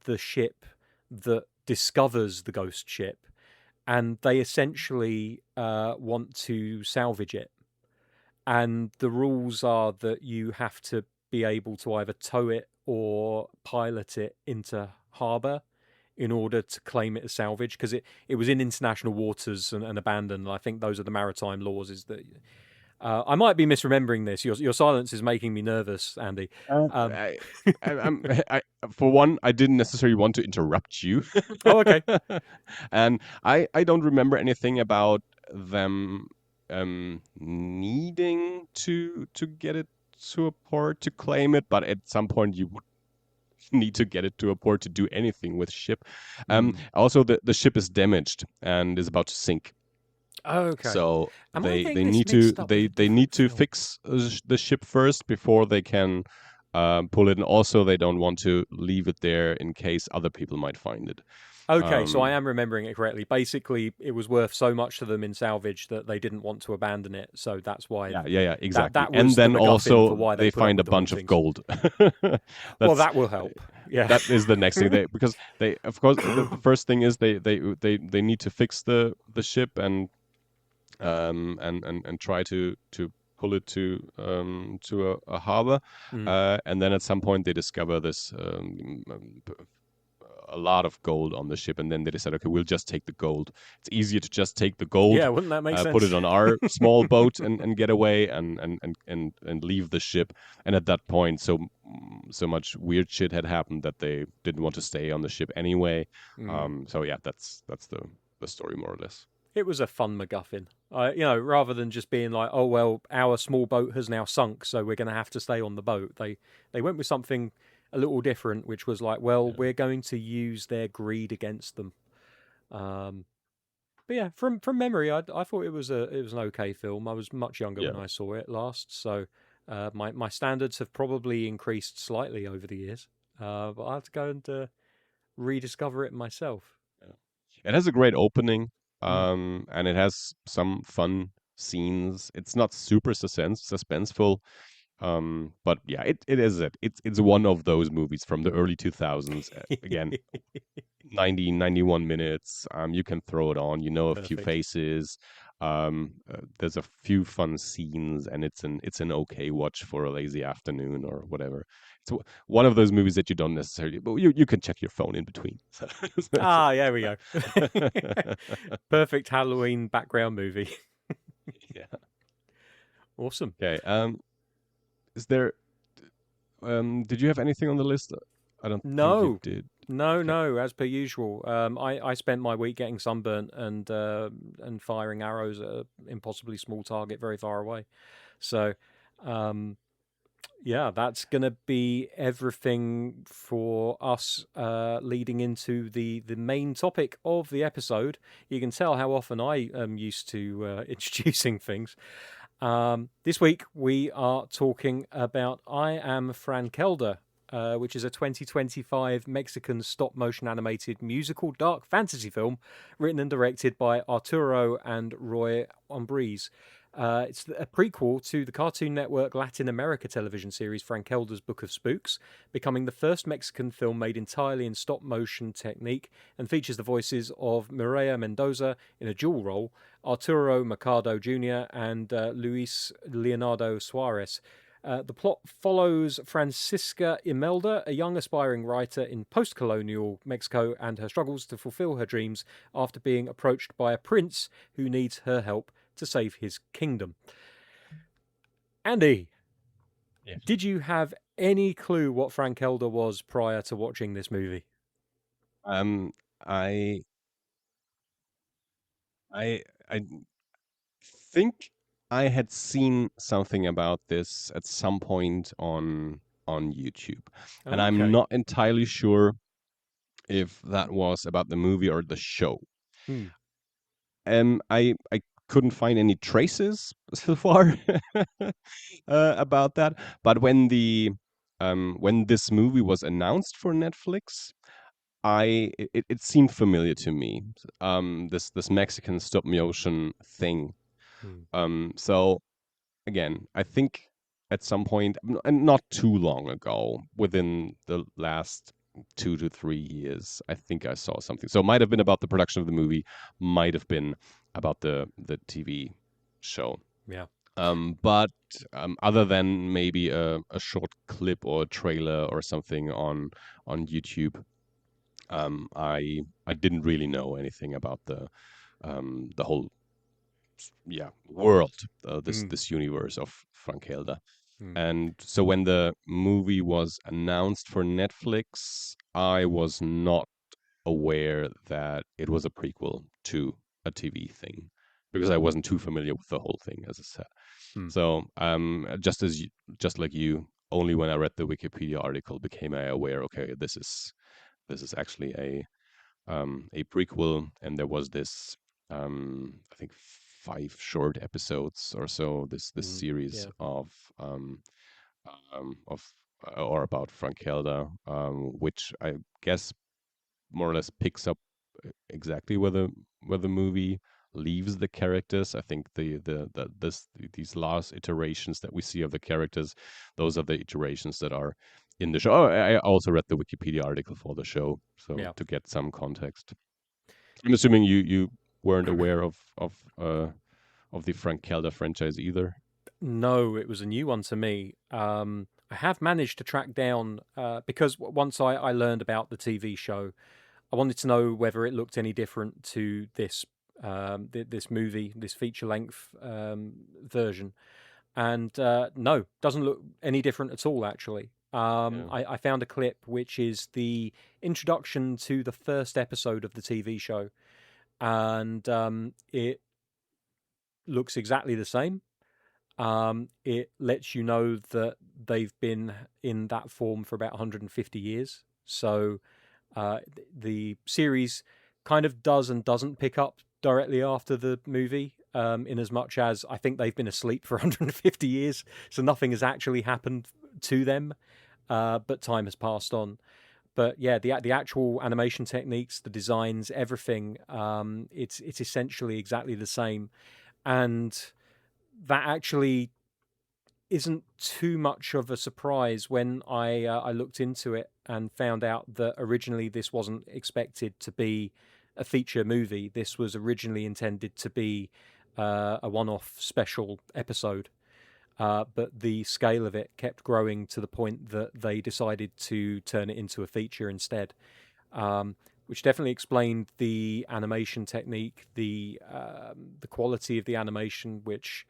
the ship that discovers the ghost ship, and they essentially want to salvage it. And the rules are that you have to be able to either tow it or pilot it into harbour in order to claim it as salvage because it was in international waters and abandoned. I think those are the maritime laws. Is that I might be misremembering this. Your silence is making me nervous, Andy. Uh, Um, I, I'm, for one, I didn't necessarily want to interrupt you, oh, okay. and I don't remember anything about them needing to get it to a port to claim it, but at some point you would need to get it to a port to do anything with ship. Mm. Also, the ship is damaged and is about to sink. Okay. So Am I they getting this need to mixed up with a they need different to film? fix the ship first before they can pull it. And also, they don't want to leave it there in case other people might find it. Okay, so I Um, am remembering it correctly. Basically, it was worth so much to them in salvage that they didn't want to abandon it. So that's why yeah, that exactly. that And was the then MacGuffin for also why they they put up find a with the bunch of hauntings. gold. Well, That's that will help. Yeah. that is the next thing they because they of course the first thing is they need to fix the ship and try to pull it to a harbor, Mm. and then at some point they discover this a lot of gold on the ship, and then they decide, okay, we'll just take the gold. It's easier to just take the Yeah, gold, wouldn't that make put it sense? on our small boat and get away and leave the ship. And at that point, so much weird shit had happened that they didn't want to stay on the ship anyway. Mm. So yeah, that's the story more or less. It was a fun MacGuffin. Rather than just being like, "Oh well, our small boat has now sunk, so we're going to have to stay on the boat." They went with something a little different, which was like, "Well, Yeah. we're going to use their greed against them." Um, but yeah, from memory, I thought it was an okay film. I was much younger when Yeah. I saw it last, so my standards have probably increased slightly over the years. But I have to go and rediscover it myself. Yeah. It has a great opening, Mm. and it has some fun scenes. It's not super suspenseful, but yeah, it is it. It's one of those movies from the early 2000s. Again, 91 minutes. You can throw it on. You know a few Perfect. faces. There's a few fun scenes, and it's an okay watch for a lazy afternoon or whatever. It's one of those movies that you don't necessarily, but you can check your phone in between. Ah, there we go. Perfect Halloween background movie. Yeah. Awesome. Okay. Is there? Did you have anything on the list? I don't think you No, did. no, Okay. no. As per usual, I spent my week getting sunburnt and firing arrows at an impossibly small target very far away. So, um, yeah, that's gonna be everything for us. Leading into the main topic of the episode. You can tell how often I am used to introducing things. This week we are talking about I Am Frankelda, which is a 2025 Mexican stop motion animated musical dark fantasy film written and directed by Arturo and Roy Ombrise. It's a prequel to the Cartoon Network Latin America television series Frankelda's Book of Spooks, becoming the first Mexican film made entirely in stop motion technique and features the voices of Mireia Mendoza in a dual role, Arturo Mercado Jr., and Luis Leonardo Suarez. The plot follows Francisca Imelda, a young aspiring writer in post colonial Mexico, and her struggles to fulfill her dreams after being approached by a prince who needs her help to save his kingdom. Andy, Yeah. did you have any clue what Frankelda was prior to watching this movie? I I think I had seen something about this at some point on YouTube, and I'm Okay. not entirely sure if that was about the movie or the show. Hmm. I couldn't find any traces so far about that, but when this movie was announced for Netflix, it seemed familiar to me. This Mexican stop motion thing. Hmm. So again, I think at some point, and not too long ago, within the last 2 to 3 years, I think I saw something. So it might have been about the production of the movie, might have been about the TV show. Yeah. But other than maybe a short clip or a trailer or something on YouTube, I didn't really know anything about the whole yeah, world, this Mm, this universe of Frankelda. mm, And so when the movie was announced for Netflix, I was not aware that it was a prequel to a TV thing because I wasn't too familiar with the whole thing, as I said. mm, So, just like you, only when I read the Wikipedia article became I aware. Okay, this is actually a prequel, and there was this I think 5 short episodes or so. This mm, series yeah. of or about Frankelda, which I guess more or less picks up exactly where the movie leaves the characters. I think these last iterations that we see of the characters, those are the iterations that are in the show. Oh, I also read the Wikipedia article for the show, so Yeah. to get some context. I'm assuming you weren't aware of the Frank Kelda franchise either. No, it was a new one to me. I have managed to track down because once I learned about the TV show, I wanted to know whether it looked any different to this this movie, this feature length version, and no, doesn't look any different at all. Actually, Yeah. I found a clip which is the introduction to the first episode of the TV show, and it looks exactly the same. It lets you know that they've been in that form for about 150 years. So the series kind of does and doesn't pick up directly after the movie, in as much as I think they've been asleep for 150 years, so nothing has actually happened to them, but time has passed on. But yeah, the actual animation techniques, the designs, everything, it's essentially exactly the same, and that actually isn't too much of a surprise when I looked into it and found out that originally this wasn't expected to be a feature movie. This was originally intended to be a one-off special episode, but the scale of it kept growing to the point that they decided to turn it into a feature instead. Which definitely explained the animation technique, the quality of the animation, which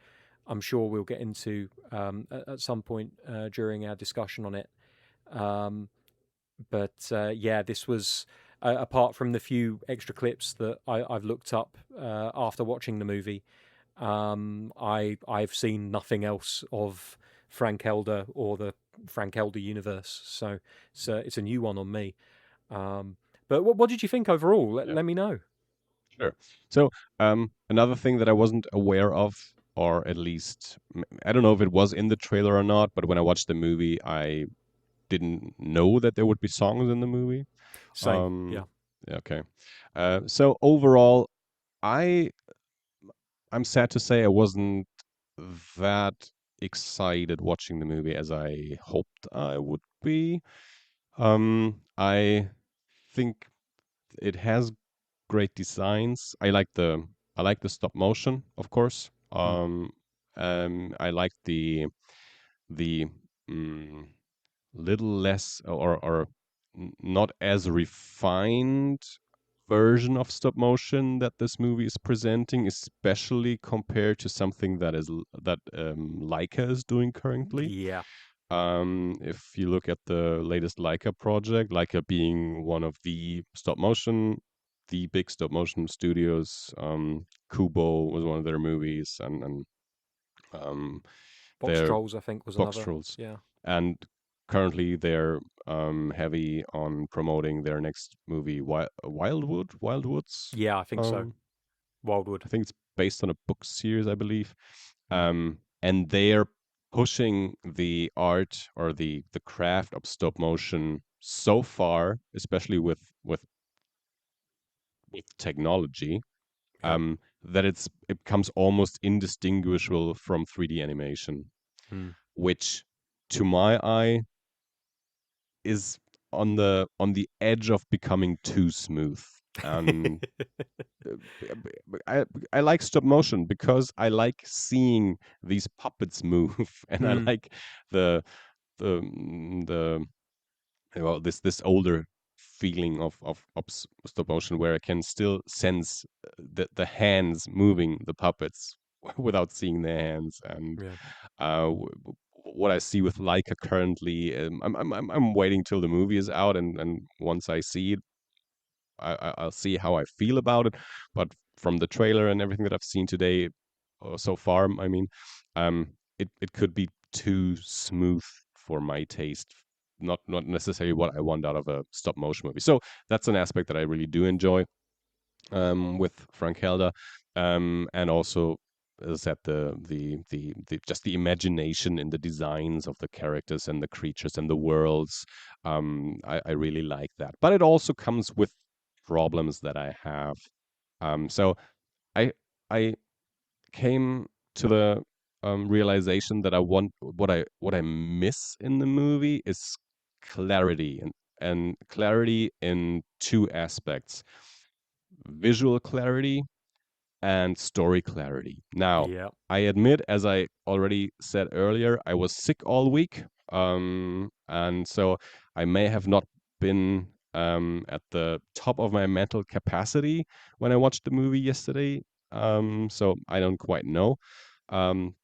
I'm sure we'll get into at some point during our discussion on it. Um, but yeah, this was apart from the few extra clips that I've looked up after watching the movie. I've seen nothing else of Frankelda or the Frankelda universe, so it's a new one on me. But what did you think overall? Yeah. Let me know. Sure. So, another thing that I wasn't aware of, or at least I don't know if it was in the trailer or not, but when I watched the movie, I didn't know that there would be songs in the movie. Same, yeah. Um, yeah, okay. So overall, I I'm sad to say I wasn't that excited watching the movie as I hoped I would be. I think it has great designs. I like the stop motion, of course. Mm, I like the mm, little less or not as refined version of stop motion that this movie is presenting, especially compared to something that Leica is doing currently. yeah, If you look at the latest Leica project, Leica being one of the big stop motion studios, Kubo was one of their movies, and um, Box their Trolls I think was box another. trolls, Yeah, and currently they're heavy on promoting their next movie, Wildwoods. yeah, I think so. Um, Wildwood. I think it's based on a book series, I believe. Mm, And they're pushing the art or the craft of stop motion so far, especially with technology, yeah. that it becomes almost indistinguishable from 3D animation, Mm. which to my eye is on the edge of becoming too smooth. And I I like stop motion because I like seeing these puppets move, and I mm, like the the well this older feeling of stop motion where I can still sense the hands moving the puppets without seeing their hands. And Yeah. what I see with Leica currently, I'm waiting till the movie is out, and once I see it, I'll see how I feel about it. But from the trailer and everything that I've seen today, or so far, I mean, it could be too smooth for my taste. Not necessarily what I want out of a stop motion movie. So that's an aspect that I really do enjoy with Frankelda, and also as I said the just the imagination in the designs of the characters and the creatures and the worlds. I really like that, but it also comes with problems that I have. So I I came to the realization that I want what I miss in the movie is clarity, and clarity in two aspects: visual clarity and story clarity. Now, Yeah. I admit, as I already said earlier, I was sick all week, and so I may have not been at the top of my mental capacity when I watched the movie yesterday. So I don't quite know.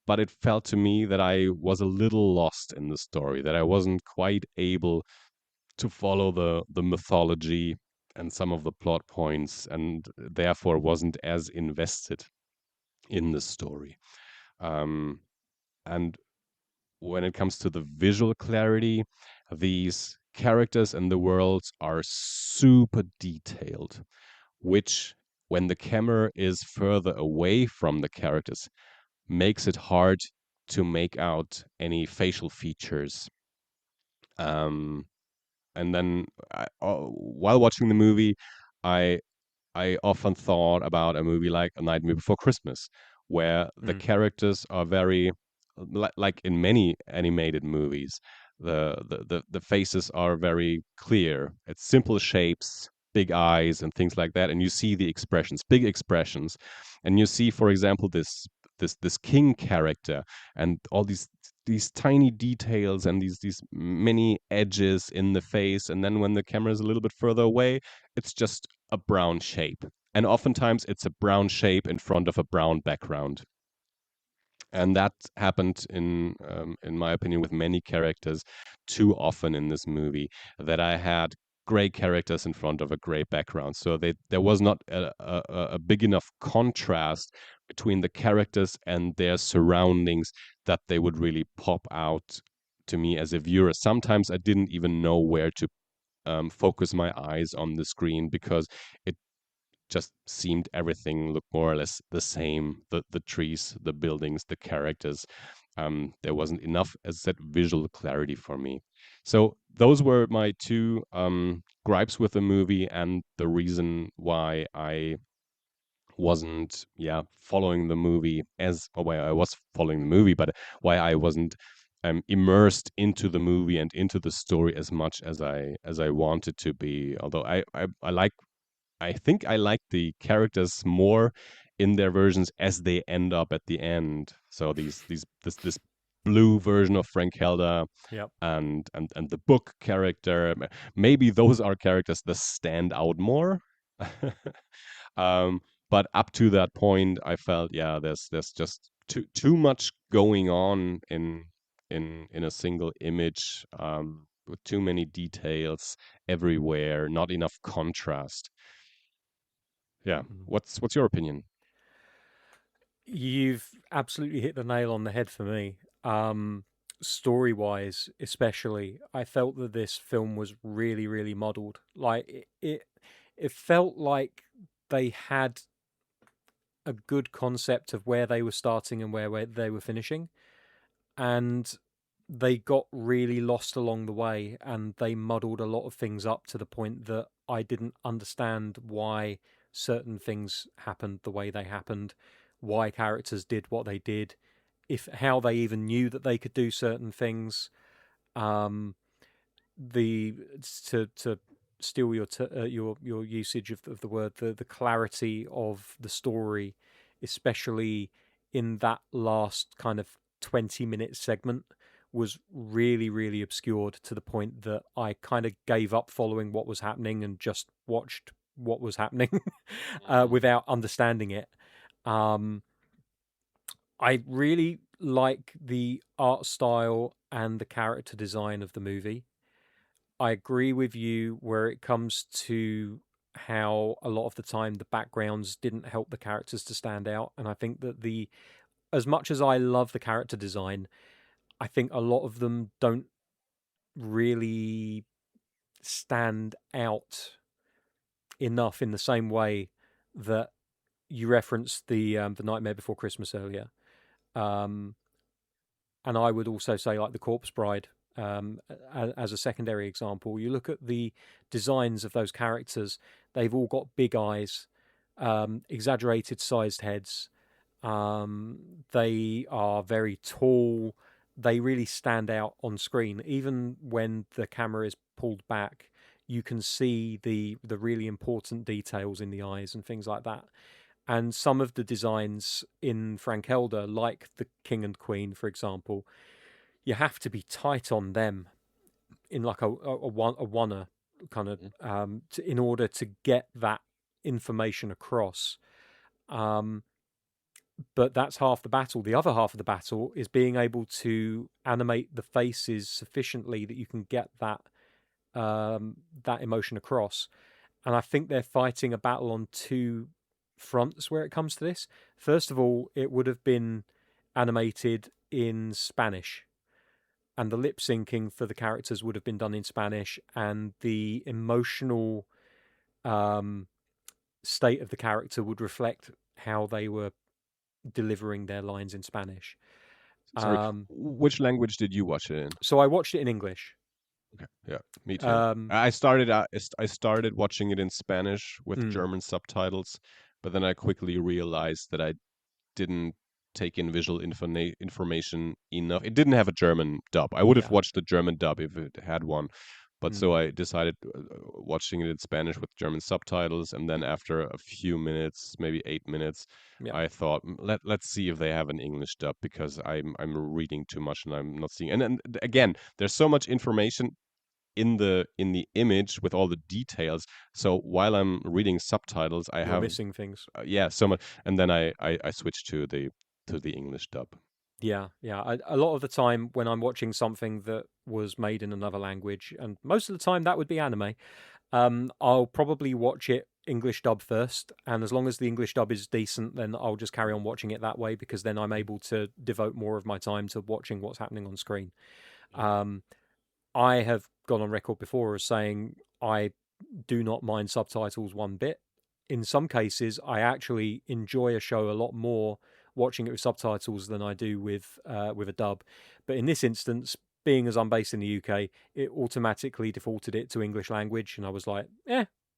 But it felt to me that I was a little lost in the story, that I wasn't quite able to follow the mythology and some of the plot points, and therefore wasn't as invested in the story. Um, and when it comes to the visual clarity, these characters and the worlds are super detailed, which, when the camera is further away from the characters, makes it hard to make out any facial features. Um, and then while watching the movie, I I often thought about a movie like A Nightmare Before Christmas, where the Mm. characters are very, like in many animated movies, the faces are very clear. It's simple shapes, big eyes, and things like that, and you see the expressions, big expressions, and you see, for example, this king character and all these tiny details and these many edges in the face, and then when the camera is a little bit further away, it's just a brown shape. And oftentimes it's a brown shape in front of a brown background. And that happened in my opinion, with many characters too often in this movie, that I had gray characters in front of a gray background. So there was not a big enough contrast between the characters and their surroundings that they would really pop out to me as a viewer. Sometimes I didn't even know where to focus my eyes on the screen, because it just seemed everything looked more or less the same. The trees, the buildings, the characters. There wasn't enough, as I said, visual clarity for me. So those were my two gripes with the movie, and the reason why I wasn't, yeah, following the movie as, or why I was following the movie, but why I wasn't immersed into the movie and into the story as much as I wanted to be. Although I think I like the characters more in their versions as they end up at the end. So this blue version of Frankelda, Yep. and the book character, maybe those are characters that stand out more. um, but up to that point, I felt, yeah, there's just too much going on in a single image, with too many details everywhere, not enough contrast. Yeah. Mm. What's your opinion? You've absolutely hit the nail on the head for me. Story wise, especially, I felt that this film was really, really muddled. Like it felt like they had a good concept of where they were starting and where they were finishing, and they got really lost along the way, and they muddled a lot of things up to the point that I didn't understand why certain things happened the way they happened, why characters did what they did, if how they even knew that they could do certain things. Um, the to steal your usage of the word, the clarity of the story, especially in that last kind of 20-minute segment was really, really obscured to the point that I kind of gave up following what was happening and just watched what was happening without understanding it. Um, I really like the art style and the character design of the movie. I agree with you where it comes to how a lot of the time the backgrounds didn't help the characters to stand out. And I think that as much as I love the character design, I think a lot of them don't really stand out enough in the same way that you referenced the Nightmare Before Christmas earlier. Um, and I would also say like the Corpse Bride as a secondary example. You look at the designs of those characters; they've all got big eyes, exaggerated sized heads. They are very tall. They really stand out on screen. Even when the camera is pulled back, you can see the really important details in the eyes and things like that. And some of the designs in Frankelda, like the King and Queen, for example, you have to be tight on them in like a oneer kind of in order to get that information across. But that's half the battle. The other half of the battle is being able to animate the faces sufficiently that you can get that emotion across. And I think they're fighting a battle on two fronts where it comes to this. First of all, it would have been animated in Spanish, and the lip syncing for the characters would have been done in Spanish, and the emotional state of the character would reflect how they were delivering their lines in Spanish. Sorry, which language did you watch it in? So I watched it in English. Okay, yeah, me too. I started watching it in Spanish with German subtitles, but then I quickly realized that I didn't take in visual information enough. It didn't have a German dub. I would have watched the German dub if it had one. But so I decided watching it in Spanish with German subtitles, and then after a few minutes, maybe 8 minutes, I thought, let's see if they have an English dub, because I'm reading too much and I'm not seeing. And again, there's so much information in the image with all the details. So while I'm reading subtitles, You're missing things. So much, and then I switched to the English dub. Yeah. A lot of the time when I'm watching something that was made in another language, and most of the time that would be anime, I'll probably watch it English dub first, and as long as the English dub is decent, then I'll just carry on watching it that way, because then I'm able to devote more of my time to watching what's happening on screen. I have gone on record before as saying I do not mind subtitles one bit. In some cases, I actually enjoy a show a lot more watching it with subtitles than I do with a dub. But in this instance, being as I'm based in the UK, it automatically defaulted it to English language, and I was like,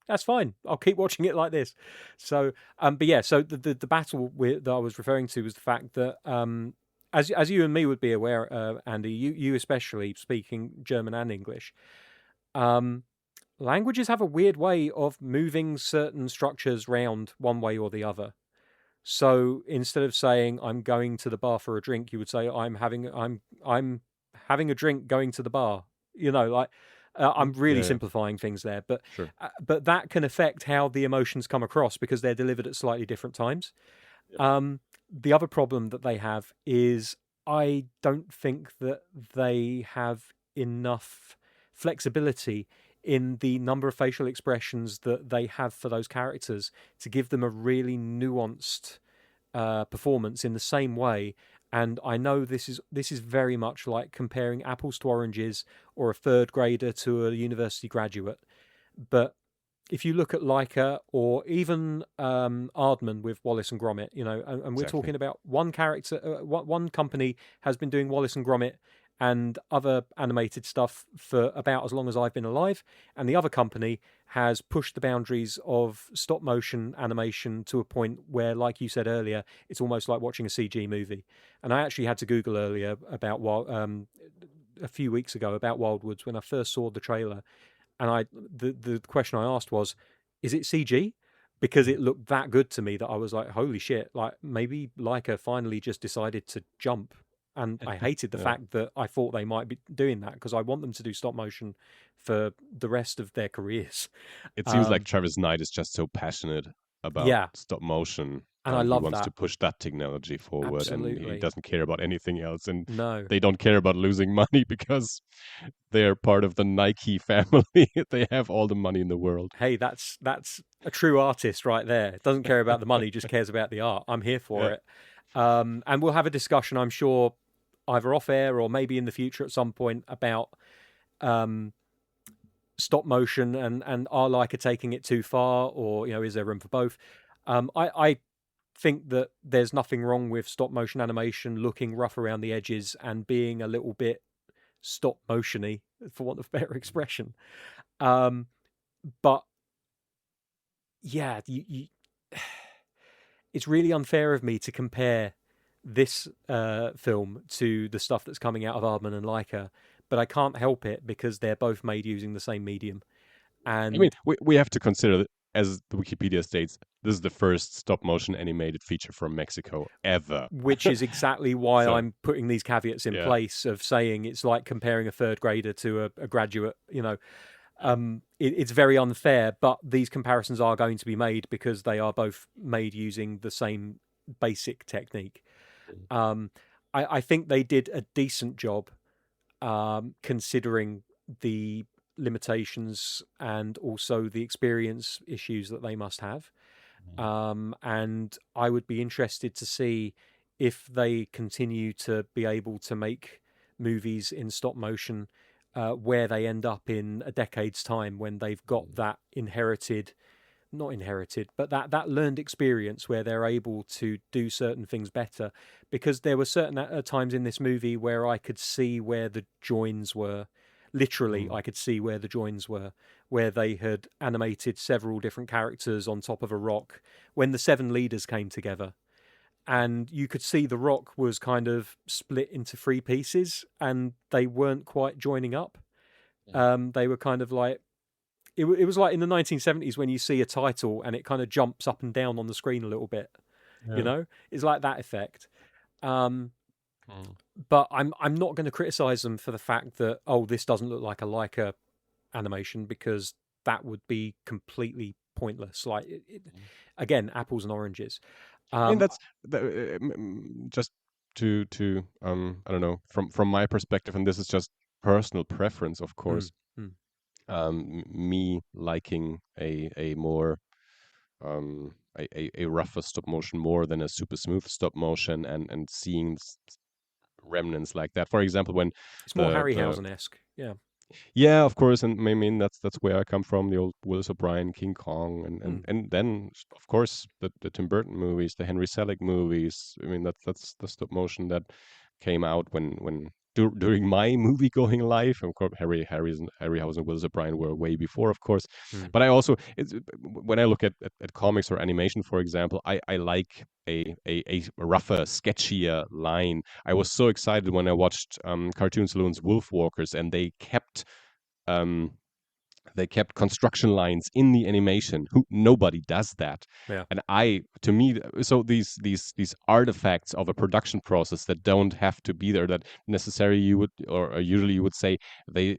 that's fine. I'll keep watching it like this. So, but yeah, so the battle that I was referring to was the fact that as you and me would be aware, Andy, you especially speaking German and English, languages have a weird way of moving certain structures round one way or the other. So instead of saying I'm going to the bar for a drink, you would say I'm having a drink going to the bar. You know, like I'm really simplifying things there, but sure. But that can affect how the emotions come across because they're delivered at slightly different times. The other problem that they have is I don't think that they have enough flexibility in the number of facial expressions that they have for those characters to give them a really nuanced performance in the same way. And I know this is very much like comparing apples to oranges or a third grader to a university graduate. But if you look at Leica or even Aardman with Wallace and Gromit, you know, and we're talking about one character, one company has been doing Wallace and Gromit and other animated stuff for about as long as I've been alive, and the other company has pushed the boundaries of stop motion animation to a point where, like you said earlier, it's almost like watching a CG movie. And I actually had to Google earlier about a few weeks ago about Wildwoods when I first saw the trailer. And the question I asked was, is it CG? Because it looked that good to me that I was like, holy shit, like maybe Leica finally just decided to jump and I hated the Yeah. fact that I thought they might be doing that because I want them to do stop motion for the rest of their careers. It seems like Um, Travis Knight is just so passionate about yeah, stop motion. and I He love wants to that. push that technology forward, and he Absolutely. doesn't care about anything else. And No. they don't care about losing money because they're part of the Nike family. They have all the money in the world. Hey, that's a true artist right there. Doesn't care about the money, just cares about the art. I'm here for Yeah. it. And we'll have a discussion, I'm sure, either off air or maybe in the future at some point about um, stop motion and are Leica taking it too far, or is there room for both? I think that there's nothing wrong with stop motion animation looking rough around the edges and being a little bit stop motiony, for want of a better expression. Um, but yeah, it's really unfair of me to compare this film to the stuff that's coming out of Aardman and Leica, but I can't help it because they're both made using the same medium. I mean, And we have to consider that, as the Wikipedia states, this is the first stop motion animated feature from Mexico ever. which is exactly why So, I'm putting these caveats in yeah. place of saying it's like comparing a third grader to a graduate. It's very unfair, but these comparisons are going to be made because they are both made using the same basic technique. Um, I think they did a decent job, considering the limitations and also the experience issues that they must have. And I would be interested to see if they continue to be able to make movies in stop motion, where they end up in a decade's time when they've got that not inherited, but that learned experience where they're able to do certain things better. Because there were certain times in this movie where I could see where the joins were. Literally, Mm. I could see where the joins were, where they had animated several different characters on top of a rock when the seven leaders came together. And you could see the rock was kind of split into three pieces and they weren't quite joining up. They were kind of like, it was like in the 1970s when you see a title and it kind of jumps up and down on the screen a little bit. Yeah. It's like that effect. Um, Mm. but I'm not going to criticize them for the fact that, oh, this doesn't look like a Leica animation, because that would be completely pointless. Like again, apples and oranges. I mean, Um, that's just to I don't know, from my perspective, and this is just personal preference, of mm, course. mm, Me liking a more a rougher stop motion more than a super smooth stop motion, and seeing remnants like that. For example, when it's more the Harryhausen-esque. Yeah. yeah, of course, and I mean that's where I come from, the old Willis O'Brien, King Kong, and Mm, then of course the Tim Burton movies, the Henry Selick movies. I mean that's the stop motion that came out during my movie going life. Of course, Harryhausen, Willis O'Brien were way before, of course. mm, But I also, when I look at comics or animation, for example, I like a rougher, sketchier line. I was so excited when I watched Cartoon Saloon's Wolf Walkers, and um, they kept construction lines in the animation. Who Nobody does that. yeah. And to me, so these artifacts of a production process that don't have to be there, that necessarily you would, or usually you would say they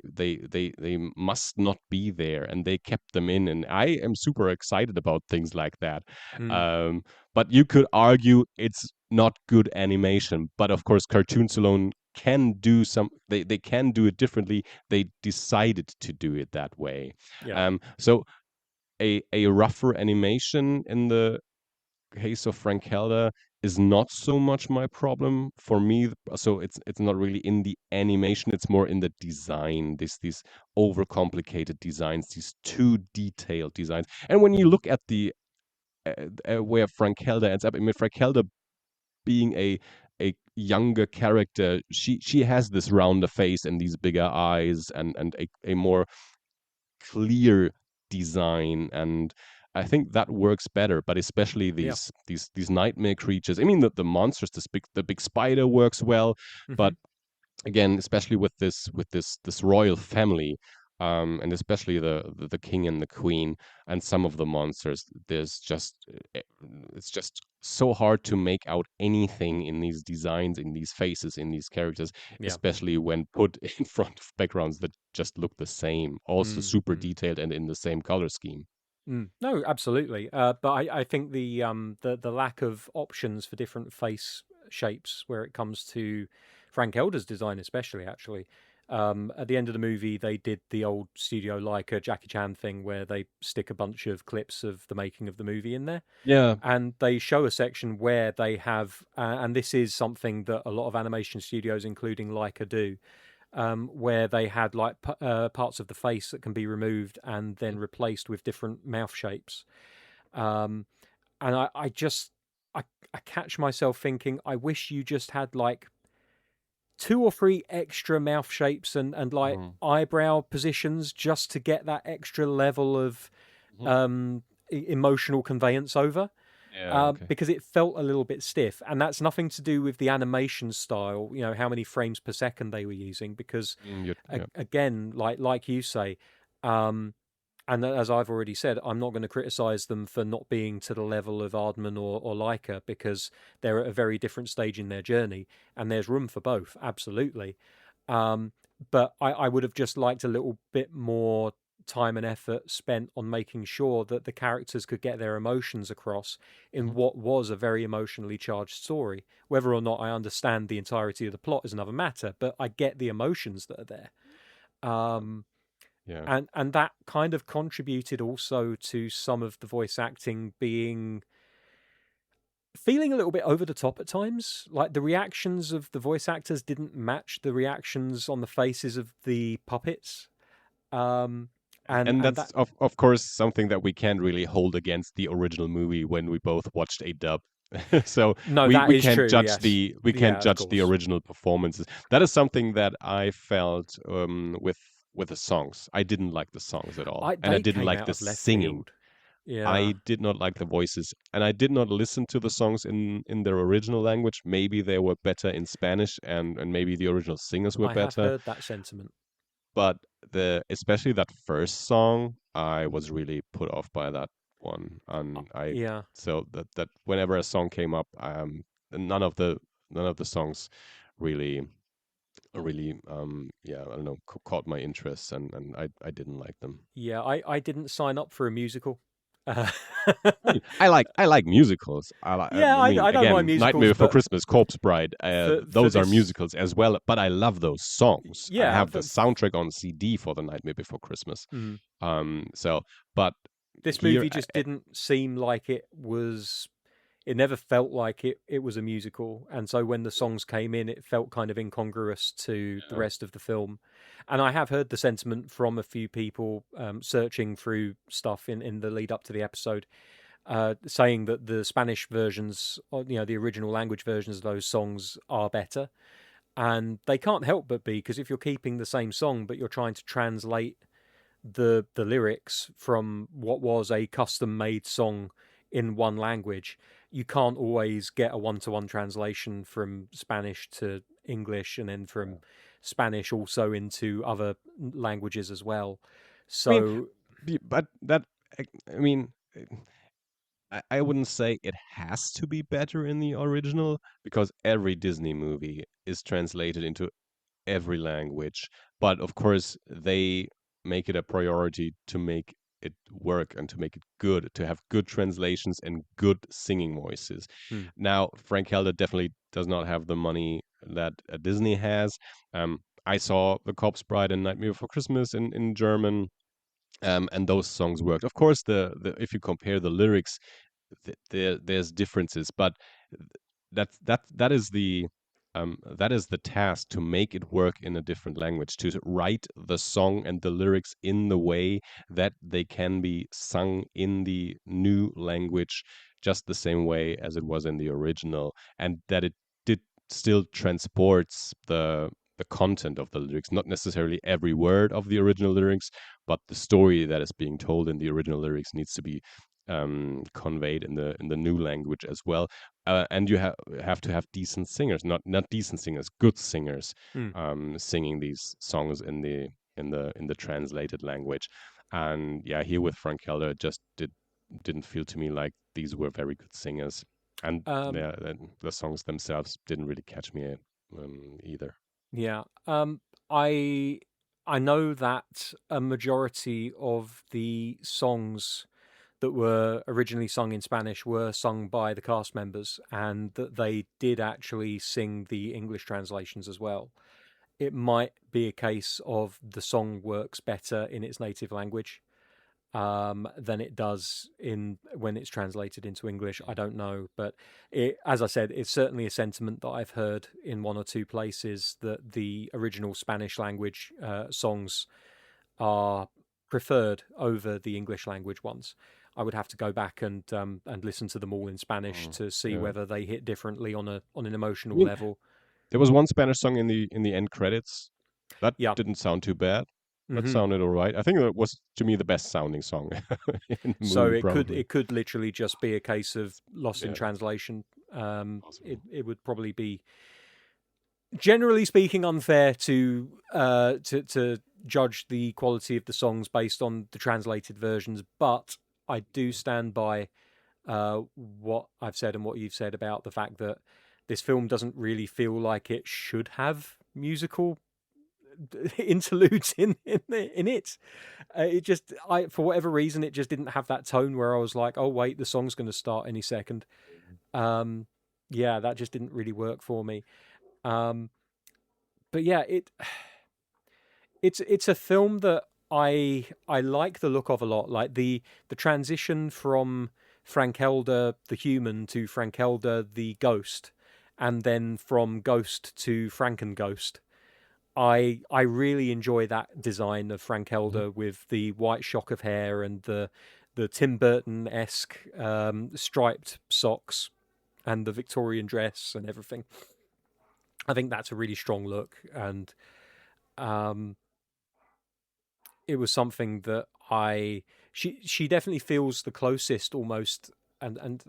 must not be there, and they kept them in. And I am super excited about things like that. Mm, Um, but you could argue it's not good animation. But of course, cartoons alone can do they can do it differently. They decided to do it that way. yeah. So a rougher animation in the case of Frankelda is not so much my problem for me. So it's not really in the animation; it's more in the design. These overcomplicated designs, these too detailed designs. And when you look at the where Frankelda ends up, I mean, Frankelda being a younger character, she has this rounder face and these bigger eyes, and a more clear design, and I think that works better. But especially Yeah. these nightmare creatures. I mean, the monsters, the big spider works well, Hmm. but again, especially with this royal family, and especially the king and the queen, and some of the monsters, there's just it's just so hard to make out anything in these designs, in these faces, in these characters, Yeah. especially when put in front of backgrounds that just look the same, also Mm, super mm. detailed and in the same color scheme. No, absolutely. But I think the lack of options for different face shapes, where it comes to Frank Elder's design, especially actually, at the end of the movie, they did the old Studio Leica Jackie Chan thing, where they stick a bunch of clips of the making of the movie in there, Yeah. and they show a section where they have, and this is something that a lot of animation studios, including Leica, do, where they had like parts of the face that can be removed and then replaced with different mouth shapes. Um, and I just I catch myself thinking, I wish you just had like two or three extra mouth shapes and like Mhm. eyebrow positions just to get that extra level of Mhm. um, emotional conveyance over. Yeah, okay. Because it felt a little bit stiff, and that's nothing to do with the animation style. You know how many frames per second they were using, because Yeah. again, like you say, um, and as I've already said, I'm not going to criticize them for not being to the level of Aardman or Leica, because they're at a very different stage in their journey, and there's room for both, absolutely. Um, but I would have just liked a little bit more time and effort spent on making sure that the characters could get their emotions across in Mhm. what was a very emotionally charged story. Whether or not I understand the entirety of the plot is another matter, but I get the emotions that are there. Um, Yeah. and that kind of contributed also to some of the voice acting being feeling a little bit over the top at times. Like the reactions of the voice actors didn't match the reactions on the faces of the puppets. Um, And and that's that of course something that we can't really hold against the original movie when we both watched a dub. So no, we that we is can't true. judge Yes, we can't yeah, of judge the course. original performances. That is something that I felt with the songs. I didn't like the songs at all, and I They didn't came like out the of left singing. field. Yeah, I did not like the voices, and I did not listen to the songs in their original language. Maybe they were better in Spanish, and maybe the original singers were I have better. heard that sentiment. But the especially that first song, I was really put off by that one, and I Yeah, so that whenever a song came up, none of the none of the songs really yeah, I don't know, caught my interest, and I didn't like them. yeah. I didn't sign up for a musical. Uh, I like musicals. yeah, I mean, I don't mind again, Nightmare musicals, Before but Christmas, Corpse Bride, for those are this, musicals as well. But I love those songs. I yeah, have the soundtrack on CD for the Nightmare Before Christmas. mm, So, but this here, movie just didn't seem like it was. It never felt like it was a musical, and so when the songs came in, it felt kind of incongruous to the uh, rest of the film. And I have heard the sentiment from a few people searching through stuff in the lead up to the episode, saying that the Spanish versions, or the original language versions of those songs, are better. And they can't help but be, because if you're keeping the same song but you're trying to translate the lyrics from what was a custom made song in one language, you can't always get a one-to-one translation from Spanish to English and then from Spanish also into other languages as well. I mean, So but that I mean, I wouldn't say it has to be better in the original because every Disney movie is translated into every language. But of course, they make it a priority to make it work and to make it good, to have good translations and good singing voices. hmm, Now, Frank Helder definitely does not have the money that Disney has. I saw The Corpse Bride and Nightmare Before Christmas in German, and those songs worked. Of course, the if you compare the lyrics, there's differences, but that is the task to make it work in a different language, to write the song and the lyrics in the way that they can be sung in the new language just the same way as it was in the original, and that it did still transports the content of the lyrics, not necessarily every word of the original lyrics, but the story that is being told in the original lyrics needs to be conveyed in the new language as well. And you have to have decent singers, not decent singers, good singers, hmm. singing these songs in the translated language. And yeah, here with Frank Kelder, it just didn't feel to me like these were very good singers. And Um, the songs themselves didn't really catch me either. yeah. I I know that a majority of the songs that were originally sung in Spanish were sung by the cast members, and that they did actually sing the English translations as well. It might be a case of the song works better in its native language than it does in when it's translated into English. I don't know, but as I said, it's certainly a sentiment that I've heard in one or two places that the original Spanish language songs are preferred over the English language ones. I would have to go back and listen to them all in Spanish Mm, to see yeah. whether they hit differently on an I emotional mean, level. there was one Spanish song in the end credits that Yeah. didn't sound too bad. That hmm sounded all right. I think that was to me the best sounding song in the So movie, probably. it could literally just be a case of lost in Yeah, translation. possible. It would probably be, generally speaking, unfair to judge the quality of the songs based on the translated versions, but I do stand by what I've said and what you've said about the fact that this film doesn't really feel like it should have musical interludes in it. It just, I for whatever reason, it just didn't have that tone where I was like, oh wait, the song's going to start any second. Um, yeah, that just didn't really work for me. Um, but yeah, it's a film that I like the look of a lot. Like the transition from Frankelda the human to Frankelda the ghost, and then from ghost to Frankenghost. I really enjoy that design of Mhm. Frankelda with the white shock of hair and the Tim Burton esque striped socks and the Victorian dress and everything. I think that's a really strong look, and um, it was something that she definitely feels the closest almost, and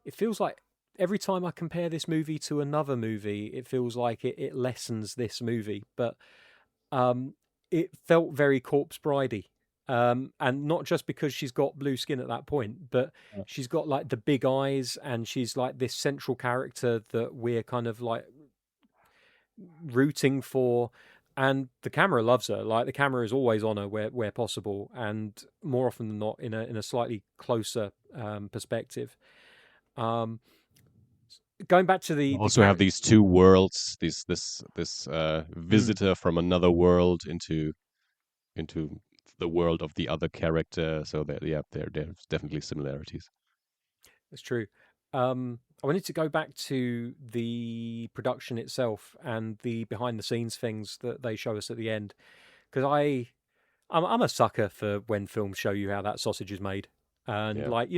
it feels like every time I compare this movie to another movie, it feels like it lessens this movie, but um, it felt very Corpse Bridey. And not just because she's got blue skin at that point, but Yeah. she's got like the big eyes, and she's like this central character that we're kind of like rooting for, and the camera loves her. Like the camera is always on her where possible, and more often than not in a slightly closer perspective. Um, Going back to You the also have character. these two worlds, this Mm, visitor from another world into the world of the other character. So that yeah, there's definitely similarities. that's true. I wanted to go back to the production itself and the behind the scenes things that they show us at the end, because I'm a sucker for when films show you how that sausage is made. And Yeah. like,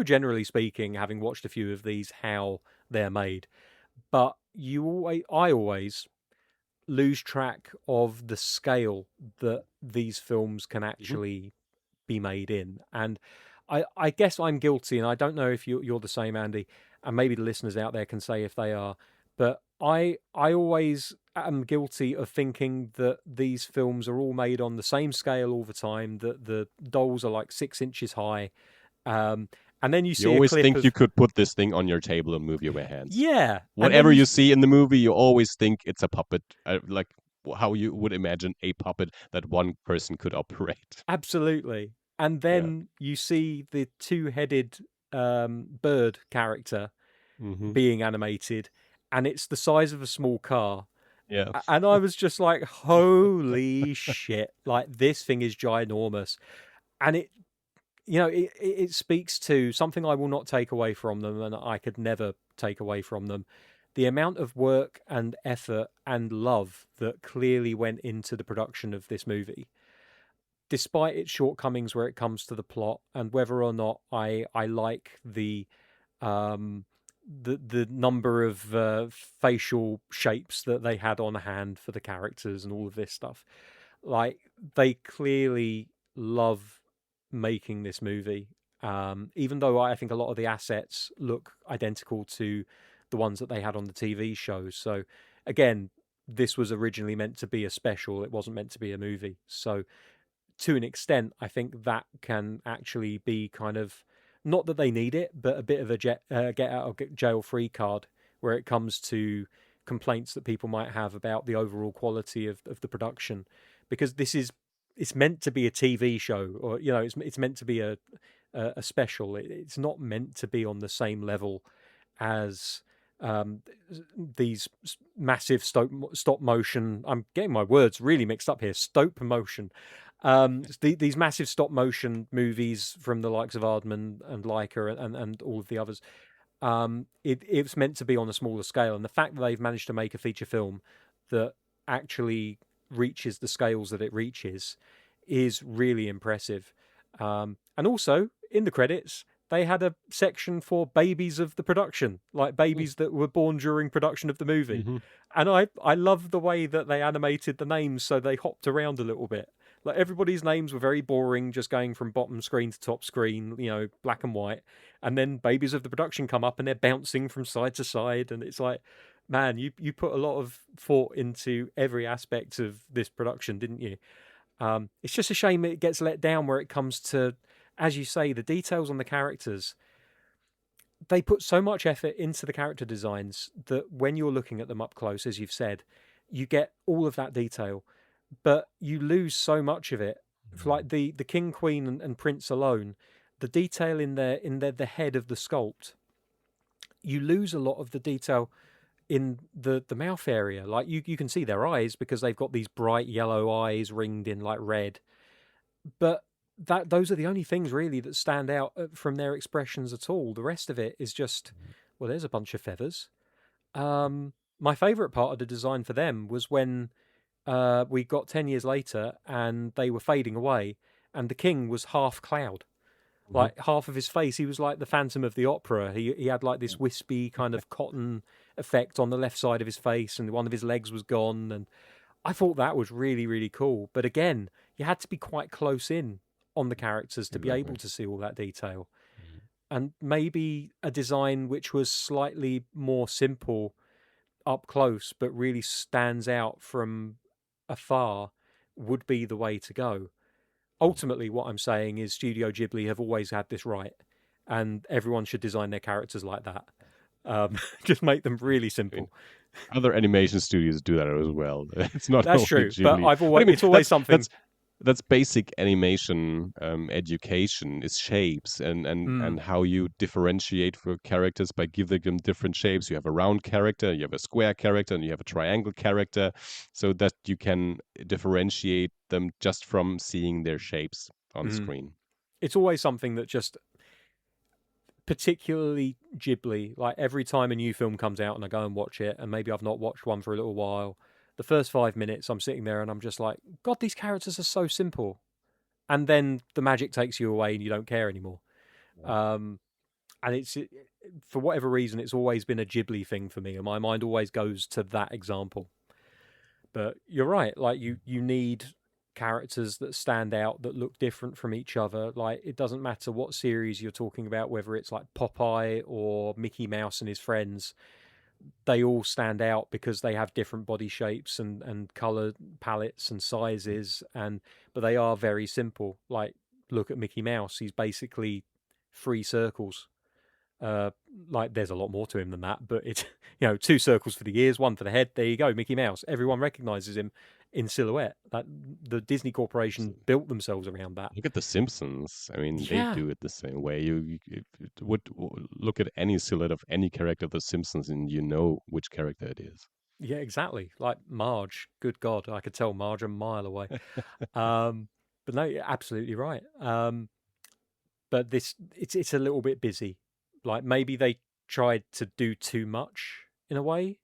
generally speaking, having watched a few of these, how they're made. But I always lose track of the scale that these films can Mhm. actually be made in. And I guess I'm guilty, and I don't know if you're the same, Andy, and maybe the listeners out there can say if they are. But I always am guilty of thinking that these films are all made on the same scale all the time. That the dolls are like 6 inches high, um, and then you You see a always clip think you of, could put this thing on your table and move your hands. yeah, and then Whatever you see in the movie, you always think it's a puppet, like how you would imagine a puppet that one person could operate. absolutely, and Yeah. then you see the two-headed bird character Hmm. being animated, and it's the size of a small car. Yeah. And I was just like, holy shit, like this thing is ginormous. And it speaks to something I will not take away from them, and I could never take away from them. The amount of work and effort and love that clearly went into the production of this movie, despite its shortcomings where it comes to the plot and whether or not I like um, the number of facial shapes that they had on hand for the characters and all of this stuff. Like they clearly love making this movie, even though I think a lot of the assets look identical to the ones that they had on the TV shows. So again, this was originally meant to be a special. It wasn't meant to be a movie. So to an extent, I think that can actually be kind of not that they need it, but a bit of a get out of jail free card where it comes to complaints that people might have about the overall quality of the production, because it's meant to be a TV show, or it's meant to be a special. It's not meant to be on the same level as these massive stop motion. I'm getting my words really mixed up here. Stop motion. These massive stop motion movies from the likes of Aardman and Leica and all of the others. It's meant to be on a smaller scale, and the fact that they've managed to make a feature film that actually reaches the scales that it reaches is really impressive. And also in the credits, they had a section for babies of the production, like babies that were born during production of the movie. Mm-hmm. And I love the way that they animated the names so they hopped around a little bit. Like everybody's names were very boring, just going from bottom screen to top screen, black and white. And then babies of the production come up and they're bouncing from side to side. And it's like, man, you put a lot of thought into every aspect of this production, didn't you? It's just a shame it gets let down where it comes to, as you say, the details on the characters. They put so much effort into the character designs that when you're looking at them up close, as you've said, you get all of that detail, but you lose so much of it. For like the king, queen, and prince alone, the detail in the head of the sculpt, you lose a lot of the detail in the mouth area. Like you can see their eyes because they've got these bright yellow eyes ringed in like red, but those are the only things really that stand out from their expressions at all. The rest of it is just, well, there's a bunch of feathers. My favorite part of the design for them was when we got 10 years later and they were fading away and the king was half cloud. Like half of his face, he was like the Phantom of the Opera. He had like this wispy kind of cotton effect on the left side of his face, and one of his legs was gone. And I thought that was really, really cool. But again, you had to be quite close in on the characters to be able to see all that detail. And maybe a design which was slightly more simple up close, but really stands out from afar would be the way to go. Ultimately, what I'm saying is Studio Ghibli have always had this right, and everyone should design their characters like that. Just make them really simple. Other animation studios do that as well. It's not that's only true, Ghibli. but it's always something. That's basic animation education, is shapes and how you differentiate for characters by giving them different shapes. You have a round character, you have a square character, and you have a triangle character, so that you can differentiate them just from seeing their shapes on screen. It's always something that just, particularly Ghibli, like every time a new film comes out and I go and watch it, and maybe I've not watched one for a little while, the first 5 minutes I'm sitting there and I'm just like, God, these characters are so simple. And then the magic takes you away and you don't care anymore. And it's, for whatever reason, it's always been a Ghibli thing for me, and my mind always goes to that example. But you're right, like you need characters that stand out, that look different from each other. Like it doesn't matter what series you're talking about, whether it's like Popeye or Mickey Mouse and his friends, they all stand out because they have different body shapes and color palettes and sizes, but they are very simple. Like look at Mickey Mouse, he's basically 3 circles. Like there's a lot more to him than that, but it's 2 circles for the ears, 1 for the head. There you go, Mickey Mouse. Everyone recognizes him in silhouette. That the Disney Corporation built themselves around that. Look at The Simpsons. I mean, they do it the same way. You would look at any silhouette of any character of The Simpsons, and you know which character it is. Yeah, exactly. Like Marge. Good God, I could tell Marge a mile away. But no, you're absolutely right. But it's a little bit busy. Like maybe they tried to do too much in a way.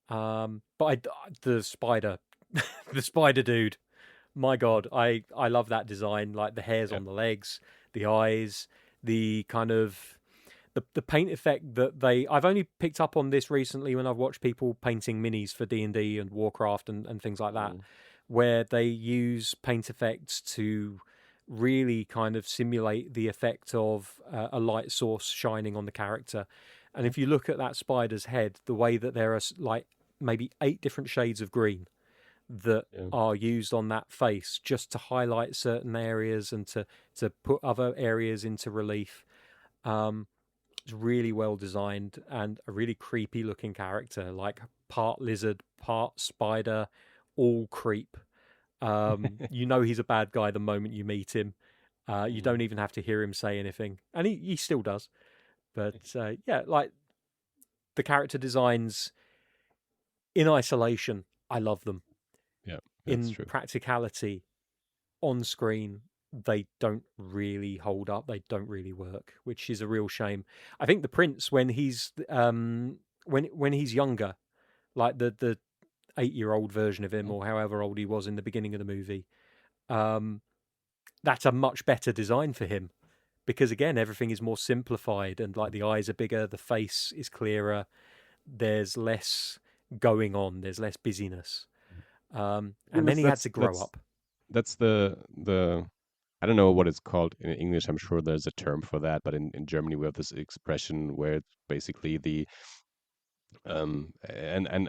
But the spider, the spider dude, my God, I love that design. Like the hairs on the legs, the eyes, the kind of the paint effect that I've only picked up on this recently when I've watched people painting minis for D&D and Warcraft and things like that, where they use paint effects to really kind of simulate the effect of a light source shining on the character. And if you look at that spider's head, the way that there are like maybe 8 different shades of green that are used on that face just to highlight certain areas and to put other areas into relief. It's really well designed and a really creepy looking character, like part lizard, part spider, all creep. You know he's a bad guy the moment you meet him. You don't even have to hear him say anything, and he still does. But yeah, like the character designs in isolation, I love them. Yeah, that's In true. practicality, on screen, they don't really hold up. They don't really work, which is a real shame. I think the prince, when he's when he's younger, like the 8-year old version of him, Mhm. or however old he was in the beginning of the movie, um, that's a much better design for him because again, everything is more simplified and like the eyes are bigger, the face is clearer, there's less going on, there's less busyness. I think And then he had to grow up. that's the I don't know what it's called in English. I'm sure there's a term for that, but in Germany we have this expression where it's basically the and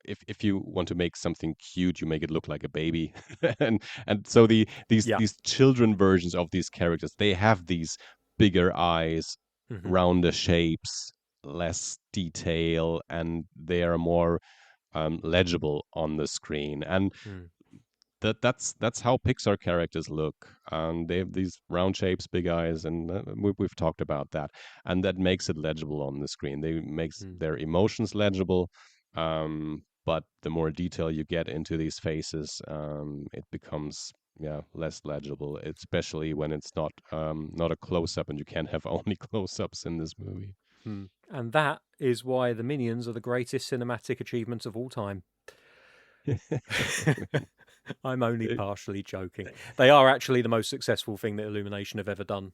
if you want to make something cute, you make it look like a baby, and so Yeah. these children versions of these characters, they have these bigger eyes, Hmm. rounder shapes, less detail, and they are more legible on the screen. And Mm. that's how Pixar characters look. They have these round shapes, big eyes, and we've talked about that, and that makes it legible on the screen. They makes Mm. their emotions legible, but the more detail you get into these faces, it becomes less legible, especially when it's not a close up, and you can't have only close ups in this movie. Mm. And that is why the Minions are the greatest cinematic achievement of all time. I'm only partially joking. They are actually the most successful thing that Illumination have ever done.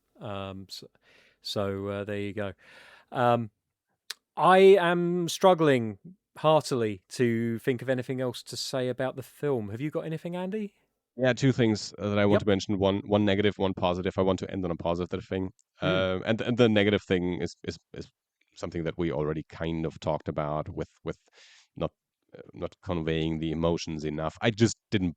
So there you go. Um, I am struggling heartily to think of anything else to say about the film. Have you got anything, Andy? Yeah, two things that I want Yep. to mention. One negative, one positive. I want to end on a positive thing. Mm. And the negative thing is something that we already kind of talked about with not not conveying the emotions enough. I just didn't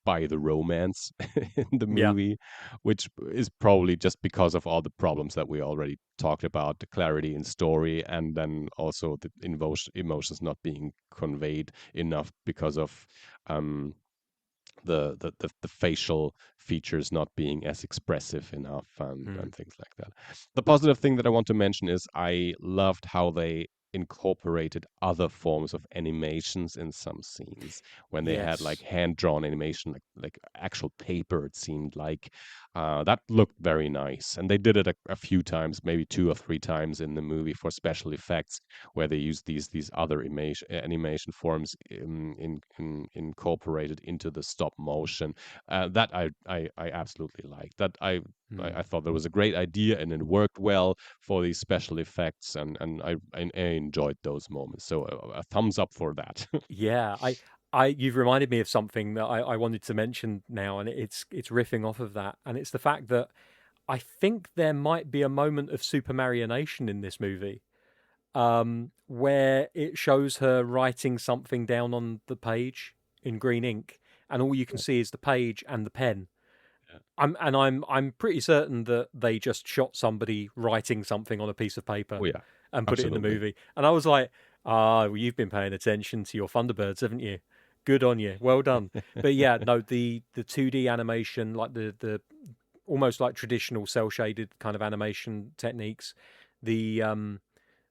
buy the romance in the Yeah. movie, which is probably just because of all the problems that we already talked about, the clarity in story, and then also the emotions not being conveyed enough because of um the facial features not being as expressive enough Mm. and things like that. The positive thing that I want to mention is I loved how they incorporated other forms of animations in some scenes when they had like Yes. hand drawn animation, like actual paper. It seemed like that looked very nice, and they did it a few times, maybe 2 or 3 times in the movie for special effects, where they use these other animation forms incorporated into the stop motion. That I absolutely liked. Mm. I thought that was a great idea and it worked well for these special effects, and I enjoyed those moments. So a thumbs up for that. Yeah, you've reminded me of something that I wanted to mention now, and it's riffing off of that, and it's the fact that I think there might be a moment of super marionation in this movie, where it shows her writing something down on the page in green ink, and all you can see is the page and the pen. Yeah. I'm pretty certain that they just shot somebody writing something on a piece of paper Oh yeah, and put it in the absolutely. movie. And I was like, well, you've been paying attention to your Thunderbirds, haven't you? Good on you. Well done. But yeah, no, the 2D animation, like the almost like traditional cell shaded kind of animation techniques, the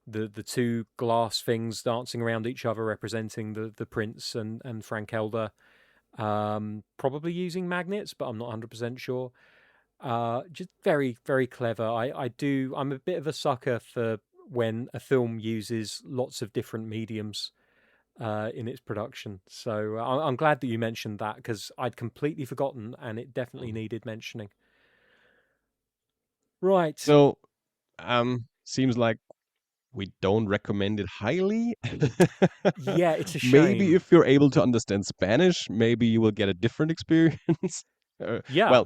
the two glass things dancing around each other representing the prince and Frankelda, probably using magnets, but I'm not 100% sure. Just very, very clever. I'm a bit of a sucker for when a film uses lots of different mediums in its production. So I'm glad that you mentioned that because I'd completely forgotten and it definitely Mhm. needed mentioning. Right. So seems like we don't recommend it highly. Yeah, it's a Maybe shame. if you're able to understand Spanish, maybe you will get a different experience. Yeah, Well,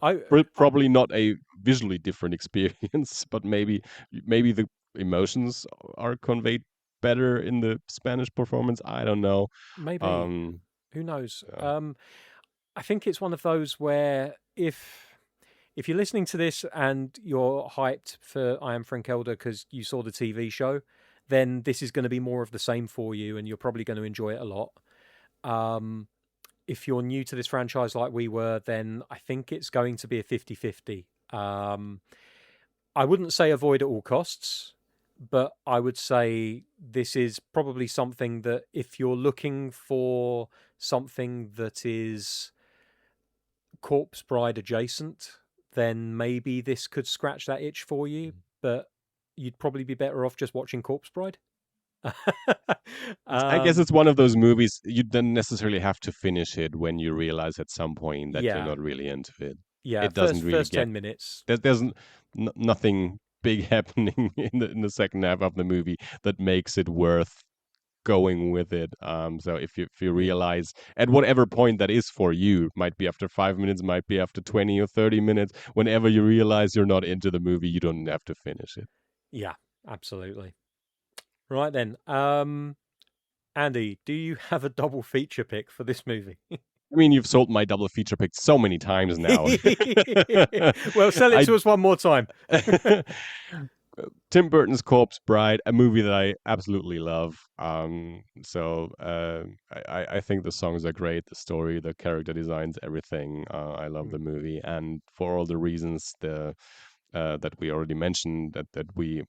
probably not a visually different experience, but maybe the emotions are conveyed better in the Spanish performance. I don't know. maybe. Um, Who knows? uh, I think it's one of those where if you're listening to this and you're hyped for I Am Frankelda because you saw the TV show, then this is going to be more of the same for you, and you're probably going to enjoy it a lot. If you're new to this franchise like we were, then I think it's going to be a 50-50. I wouldn't say avoid at all costs, but I would say this is probably something that if you're looking for something that is Corpse Bride adjacent, then maybe this could scratch that itch for you, but you'd probably be better off just watching Corpse Bride. I guess it's one of those movies you don't necessarily have to finish it when you realize at some point that you're Yeah. not really into it. Yeah, It doesn't really first get 10 minutes. there's nothing big happening in the second half of the movie that makes it worth going with it. So if you realize at whatever point that is for you, might be after 5 minutes, might be after 20 or 30 minutes, whenever you realize you're not into the movie, you don't have to finish it. Yeah, absolutely. Right then. Andy, do you have a double feature pick for this movie? I mean, you've sold my double feature pick so many times now. Well, sell it to us one more time. Tim Burton's Corpse Bride, a movie that I absolutely love. I think the songs are great, the story, the character designs, everything. I love the movie, and for all the reasons that we already mentioned, that we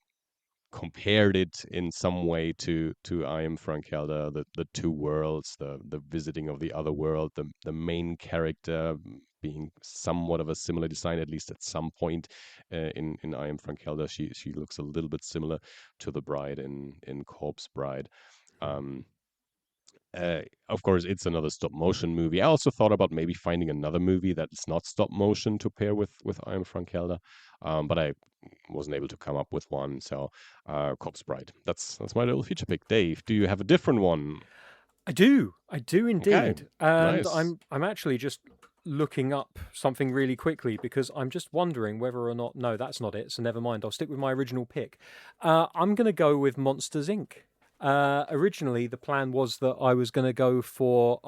compared it in some way to I Am Frankelda, the two worlds, the visiting of the other world, the main character being somewhat of a similar design, at least at some point in I Am Frankelda. She looks a little bit similar to the bride in Corpse Bride. Of course, it's another stop motion movie. I also thought about maybe finding another movie that is not stop motion to pair with I Am Frankelda, but I wasn't able to come up with one. So, Corpse Bride. That's my little feature pick. Dave, do you have a different one? I do indeed, Okay, and nice. I'm actually just looking up something really quickly because I'm just wondering whether or not. No, that's not it. So never mind. I'll stick with my original pick. I'm going to go with Monsters Inc. Originally, the plan was that I was going to go for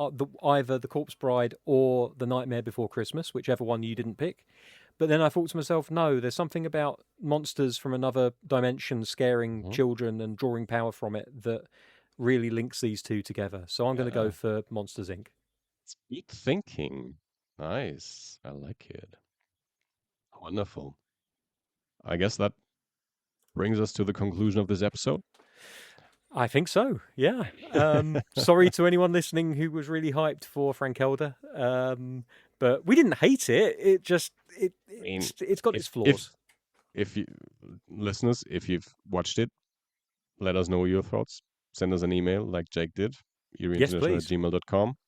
either The Corpse Bride or The Nightmare Before Christmas, whichever one you didn't pick. But then I thought to myself, no, there's something about monsters from another dimension scaring children and drawing power from it that really links these two together. So I'm going to go for Monsters Inc. Speed thinking. Nice. I like it. Wonderful. I guess that brings us to the conclusion of this episode. I think so, yeah. Sorry to anyone listening who was really hyped for Frankelda, but we didn't hate it. It just it's got its flaws. If you listeners, if you've watched it, let us know your thoughts. Send us an email like Jake did, Yes, please. eerieinternational@gmail.com.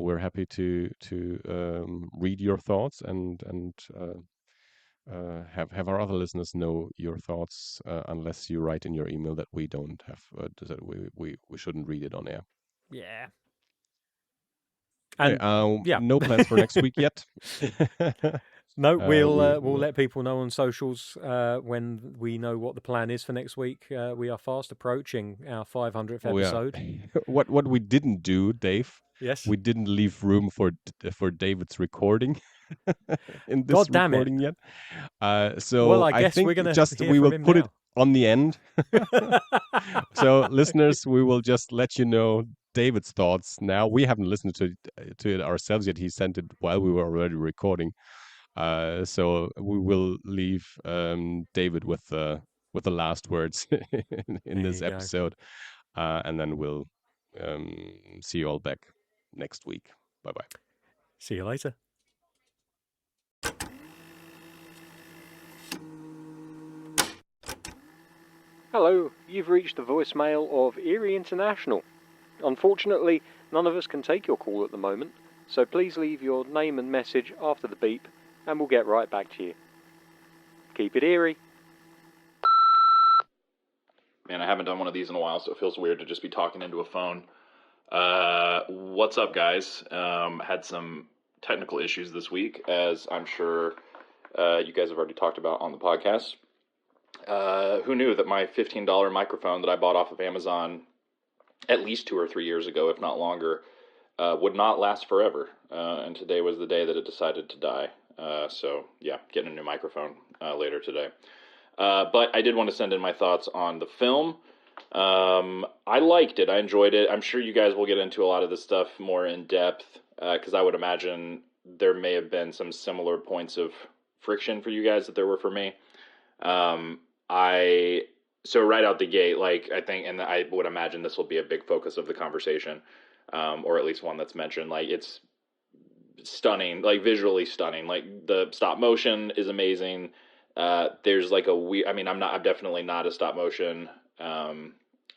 We're happy to read your thoughts and have our other listeners know your thoughts, unless you write in your email that we don't have that we shouldn't read it on air. Yeah. And yeah, no plans for next week yet. No, we'll let people know on socials when we know what the plan is for next week. We are fast approaching our 500th episode. What we didn't do, Dave? Yes, we didn't leave room for David's recording in this God damn recording it. yet. So well, I guess think we're gonna just hear we from will him put now. it on the end. So listeners, we will just let you know David's thoughts now. We haven't listened to it ourselves yet. He sent it while we were already recording. So we will leave David with the last words in this episode, and then we'll see you all back next week. Bye bye. See you later. Hello, you've reached the voicemail of Eerie International. Unfortunately, none of us can take your call at the moment, so please leave your name and message after the beep, and we'll get right back to you. Keep it eerie. Man, I haven't done one of these in a while, so it feels weird to just be talking into a phone. What's up, guys? Had some technical issues this week, as I'm sure you guys have already talked about on the podcast. Who knew that my $15 microphone that I bought off of Amazon at least 2 or 3 years ago, if not longer, would not last forever. And today was the day that it decided to die. So yeah, getting a new microphone later today. But I did want to send in my thoughts on the film. I liked it. I enjoyed it. I'm sure you guys will get into a lot of this stuff more in depth because I would imagine there may have been some similar points of friction for you guys that there were for me. I so right out the gate, like I think, and I would imagine this will be a big focus of the conversation, or at least one that's mentioned. Like it's stunning, like visually stunning. Like the stop motion is amazing. There's like a weird. I mean, I'm definitely not a stop motion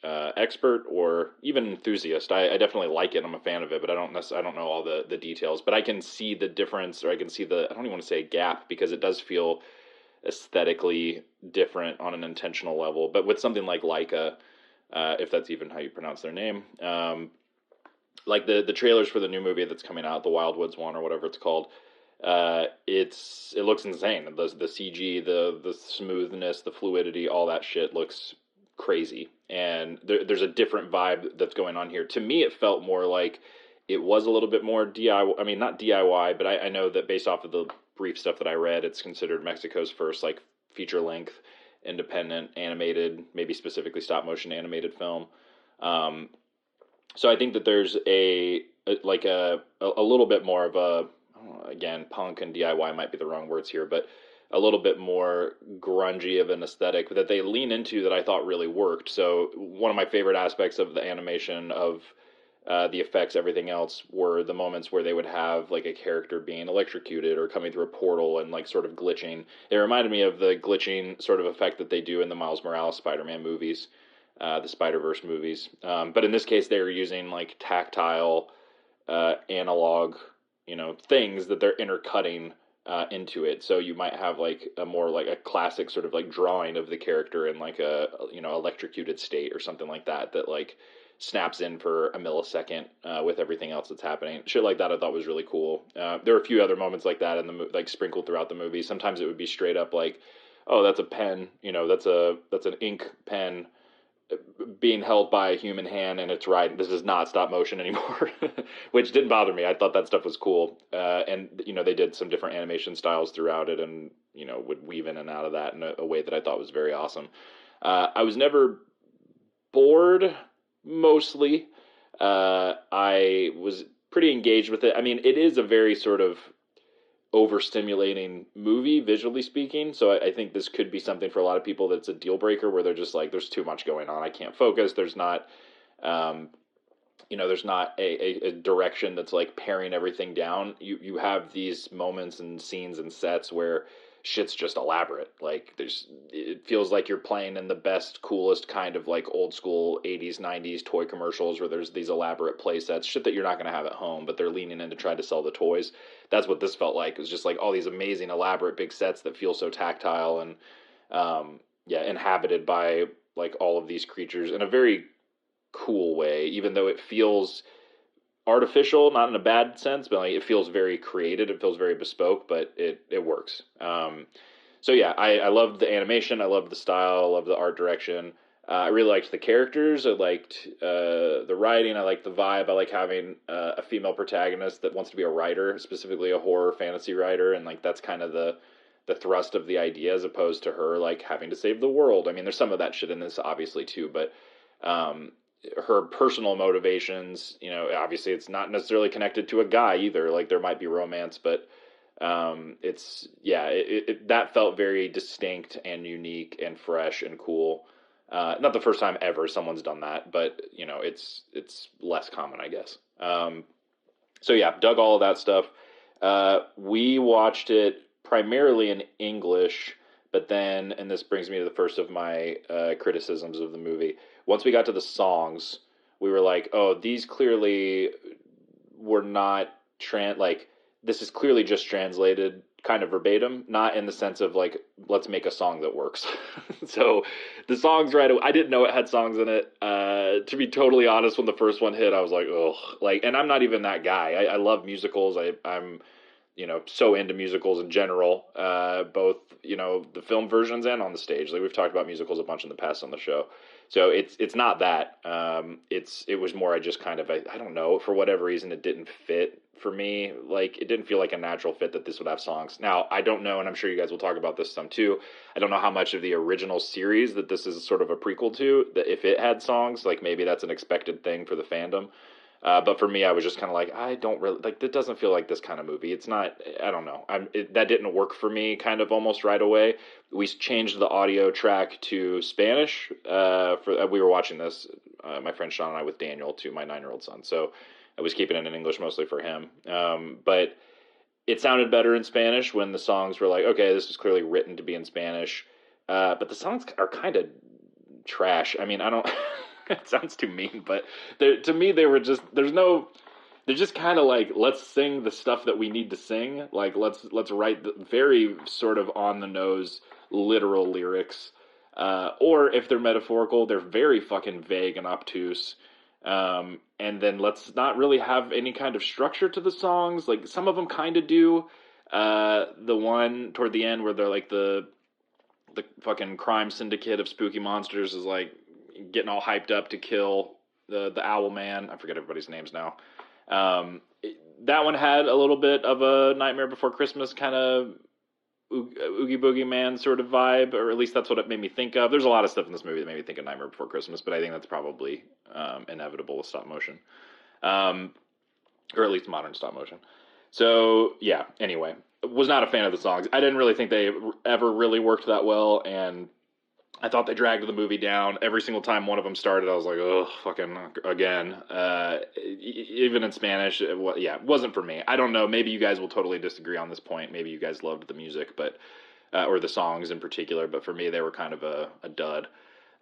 expert or even enthusiast. I definitely like it. I'm a fan of it, but I don't know all the details. But I can see the difference, or I can see I don't even want to say gap because it does feel aesthetically different on an intentional level. But with something like Leica, if that's even how you pronounce their name, like the trailers for the new movie that's coming out, the Wildwoods one or whatever it's called, it looks insane. The CG, the smoothness, the fluidity, all that shit looks crazy. And there's a different vibe that's going on here. To me, it felt more like it was a little bit more DIY. I mean, not DIY, but I know that based off of the brief stuff that I read, it's considered Mexico's first like feature length, independent, animated, maybe specifically stop motion animated film. So I think that there's a little bit more of a, again, punk and DIY might be the wrong words here, but a little bit more grungy of an aesthetic that they lean into that I thought really worked. So one of my favorite aspects of the animation, of the effects, everything else, were the moments where they would have like a character being electrocuted or coming through a portal and like sort of glitching. It reminded me of the glitching sort of effect that they do in the Miles Morales Spider-Man movies, the Spider-Verse movies. But in this case, they were using like tactile, analog, things that they're intercutting into it. So you might have like a more like a classic sort of like drawing of the character in like a electrocuted state or something like that like snaps in for a millisecond with everything else that's happening. Shit like that I thought was really cool. There were a few other moments like that in the like sprinkled throughout the movie. Sometimes it would be straight up like, oh, that's a pen, that's an ink pen being held by a human hand, and it's right. This is not stop motion anymore, which didn't bother me. I thought that stuff was cool. And they did some different animation styles throughout it, and would weave in and out of that in a way that I thought was very awesome. I was never bored. Mostly, I was pretty engaged with it. I mean, it is a very sort of overstimulating movie, visually speaking. So I think this could be something for a lot of people that's a deal breaker, where they're just like, there's too much going on. I can't focus. There's not, there's not a direction that's like paring everything down. You have these moments and scenes and sets where shit's just elaborate. Like it feels like you're playing in the best, coolest kind of like old school 80s, 90s toy commercials where there's these elaborate play sets, shit that you're not going to have at home, but they're leaning in to try to sell the toys. That's what this felt like. It was just like all these amazing, elaborate big sets that feel so tactile and, inhabited by like all of these creatures in a very cool way, even though it feels artificial, not in a bad sense, but like it feels very created. It feels very bespoke, but it works. So yeah, I loved the animation. I loved the style. I loved the art direction. I really liked the characters. I liked the writing. I liked the vibe. I like having a female protagonist that wants to be a writer, specifically a horror fantasy writer, and like that's kind of the thrust of the idea, as opposed to her like having to save the world. I mean, there's some of that shit in this, obviously, too, but her personal motivations, obviously it's not necessarily connected to a guy either. Like there might be romance, but that felt very distinct and unique and fresh and cool. Not the first time ever someone's done that, but it's less common, I guess. So yeah, dug all of that stuff. We watched it primarily in English, but then, and this brings me to the first of my criticisms of the movie. Once we got to the songs, we were like, oh, these clearly were not this is clearly just translated kind of verbatim, not in the sense of like, let's make a song that works. So the songs I didn't know it had songs in it. To be totally honest, when the first one hit, I was like, ugh. And I'm not even that guy. I love musicals. I'm so into musicals in general, both, the film versions and on the stage. Like we've talked about musicals a bunch in the past on the show. So it's not that. It was more I just kind of I don't know, for whatever reason it didn't fit for me. Like, it didn't feel like a natural fit that this would have songs. Now, I don't know, and I'm sure you guys will talk about this some too. I don't know how much of the original series that this is sort of a prequel to, that if it had songs, like maybe that's an expected thing for the fandom. But for me, I was just kind of like, I don't really like. It doesn't feel like this kind of movie. It's not. I don't know. That didn't work for me. Kind of almost right away. We changed the audio track to Spanish. We were watching this, my friend Sean and I, with Daniel, to my 9-year-old son. So I was keeping it in English mostly for him. But it sounded better in Spanish when the songs were like, okay, this is clearly written to be in Spanish. But the songs are kind of trash. I mean, I don't. It sounds too mean, but to me, they were just. They're just kind of like, let's sing the stuff that we need to sing. Like, let's write the very sort of on the nose literal lyrics. Or if they're metaphorical, they're very fucking vague and obtuse. And then let's not really have any kind of structure to the songs. Like, some of them kind of do. The one toward the end where they're like the fucking crime syndicate of spooky monsters is like getting all hyped up to kill the owl man. I forget everybody's names now. That one had a little bit of a Nightmare Before Christmas kind of Oogie Boogie Man sort of vibe, or at least that's what it made me think of. There's a lot of stuff in this movie that made me think of Nightmare Before Christmas, but I think that's probably inevitable with stop motion, or at least modern stop motion. So yeah, anyway, was not a fan of the songs. I didn't really think they ever really worked that well, and I thought they dragged the movie down. Every single time one of them started, I was like, oh, fucking again. Even in Spanish, it wasn't for me. I don't know. Maybe you guys will totally disagree on this point. Maybe you guys loved the music, but or the songs in particular. But for me, they were kind of a dud.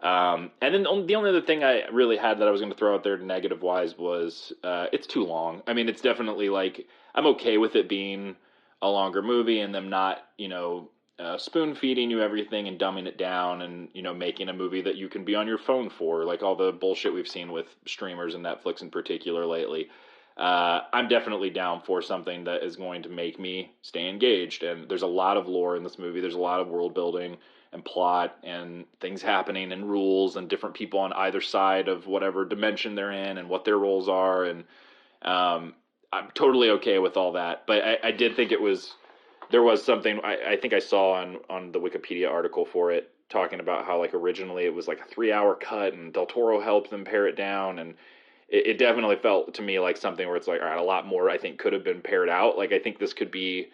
And then the only other thing I really had that I was going to throw out there negative-wise was it's too long. I mean, it's definitely like, I'm okay with it being a longer movie and them not, spoon feeding you everything and dumbing it down and, making a movie that you can be on your phone for, like all the bullshit we've seen with streamers and Netflix in particular lately. I'm definitely down for something that is going to make me stay engaged. And there's a lot of lore in this movie. There's a lot of world building and plot and things happening and rules and different people on either side of whatever dimension they're in and what their roles are. And I'm totally okay with all that. But I did think there was something I think I saw on the Wikipedia article for it, talking about how, like, originally it was like a 3-hour cut and Del Toro helped them pare it down, and it definitely felt to me like something where it's like, all right, a lot more I think could have been pared out. Like, I think this could be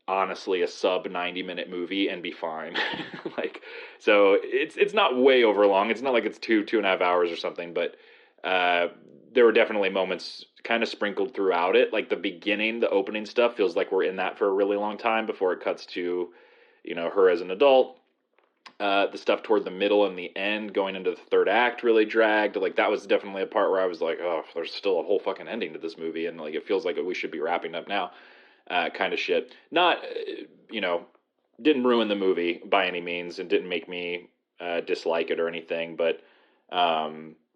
honestly a sub 90-minute movie and be fine. Like, so it's not way over long. It's not like it's 2.5 hours or something, but there were definitely moments kind of sprinkled throughout it. Like the beginning, the opening stuff feels like we're in that for a really long time before it cuts to, her as an adult. The stuff toward the middle and the end going into the third act really dragged. Like, that was definitely a part where I was like, oh, there's still a whole fucking ending to this movie. And like, it feels like we should be wrapping up now, kind of shit. Not, didn't ruin the movie by any means and didn't make me dislike it or anything. But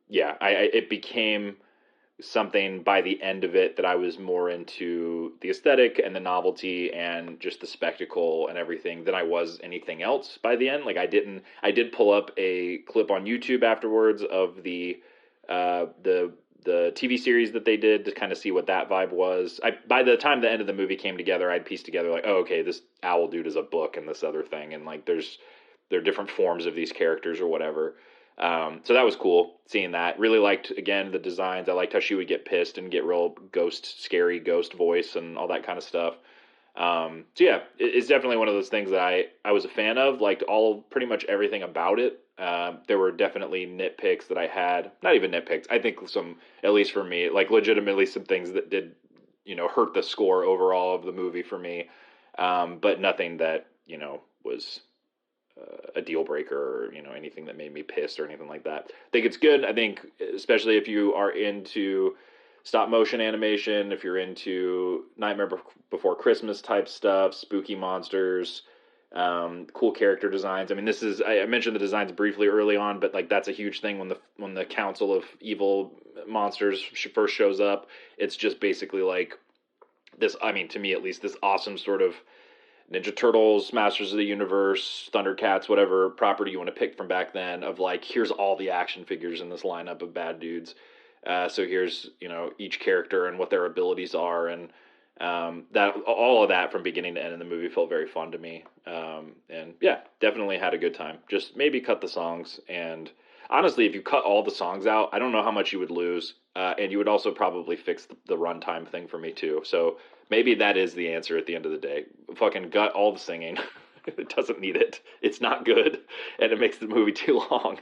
it became something by the end of it that I was more into the aesthetic and the novelty and just the spectacle and everything than I was anything else by the end. Like, I did pull up a clip on YouTube afterwards of the TV series that they did to kind of see what that vibe was. By the time the end of the movie came together, I'd pieced together like, oh, okay, this owl dude is a book and this other thing. And like, there are different forms of these characters or whatever. So that was cool seeing that. Really liked, again, the designs. I liked how she would get pissed and get real scary ghost voice and all that kind of stuff. So yeah, it's definitely one of those things that I was a fan of, liked pretty much everything about it. There were definitely nitpicks that I had, not even nitpicks. I think some, at least for me, like legitimately some things that did, hurt the score overall of the movie for me. But nothing that, was a deal breaker or anything that made me pissed or anything like that. I think it's good. I think especially if you are into stop motion animation, if you're into Nightmare Before Christmas type stuff, spooky monsters, cool character designs. I mean, I mentioned the designs briefly early on, but like, that's a huge thing when the Council of Evil Monsters first shows up. It's just basically like this, I mean, to me at least, this awesome sort of Ninja Turtles, Masters of the Universe, Thundercats, whatever property you want to pick from back then, of like, here's all the action figures in this lineup of bad dudes. So here's, each character and what their abilities are, and that all of that from beginning to end in the movie felt very fun to me. And yeah, definitely had a good time. Just maybe cut the songs, and honestly, if you cut all the songs out, I don't know how much you would lose, and you would also probably fix the runtime thing for me too. So maybe that is the answer at the end of the day. Fucking gut all the singing. It doesn't need it. It's not good, and it makes the movie too long.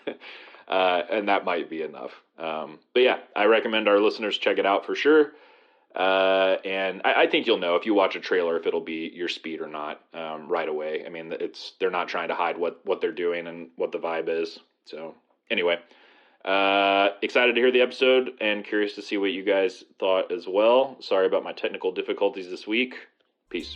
And that might be enough. But yeah, I recommend our listeners check it out for sure. And I think you'll know if you watch a trailer if it'll be your speed or not right away. I mean, they're not trying to hide what they're doing and what the vibe is. So anyway, excited to hear the episode and curious to see what you guys thought as well. Sorry about my technical difficulties this week. Peace.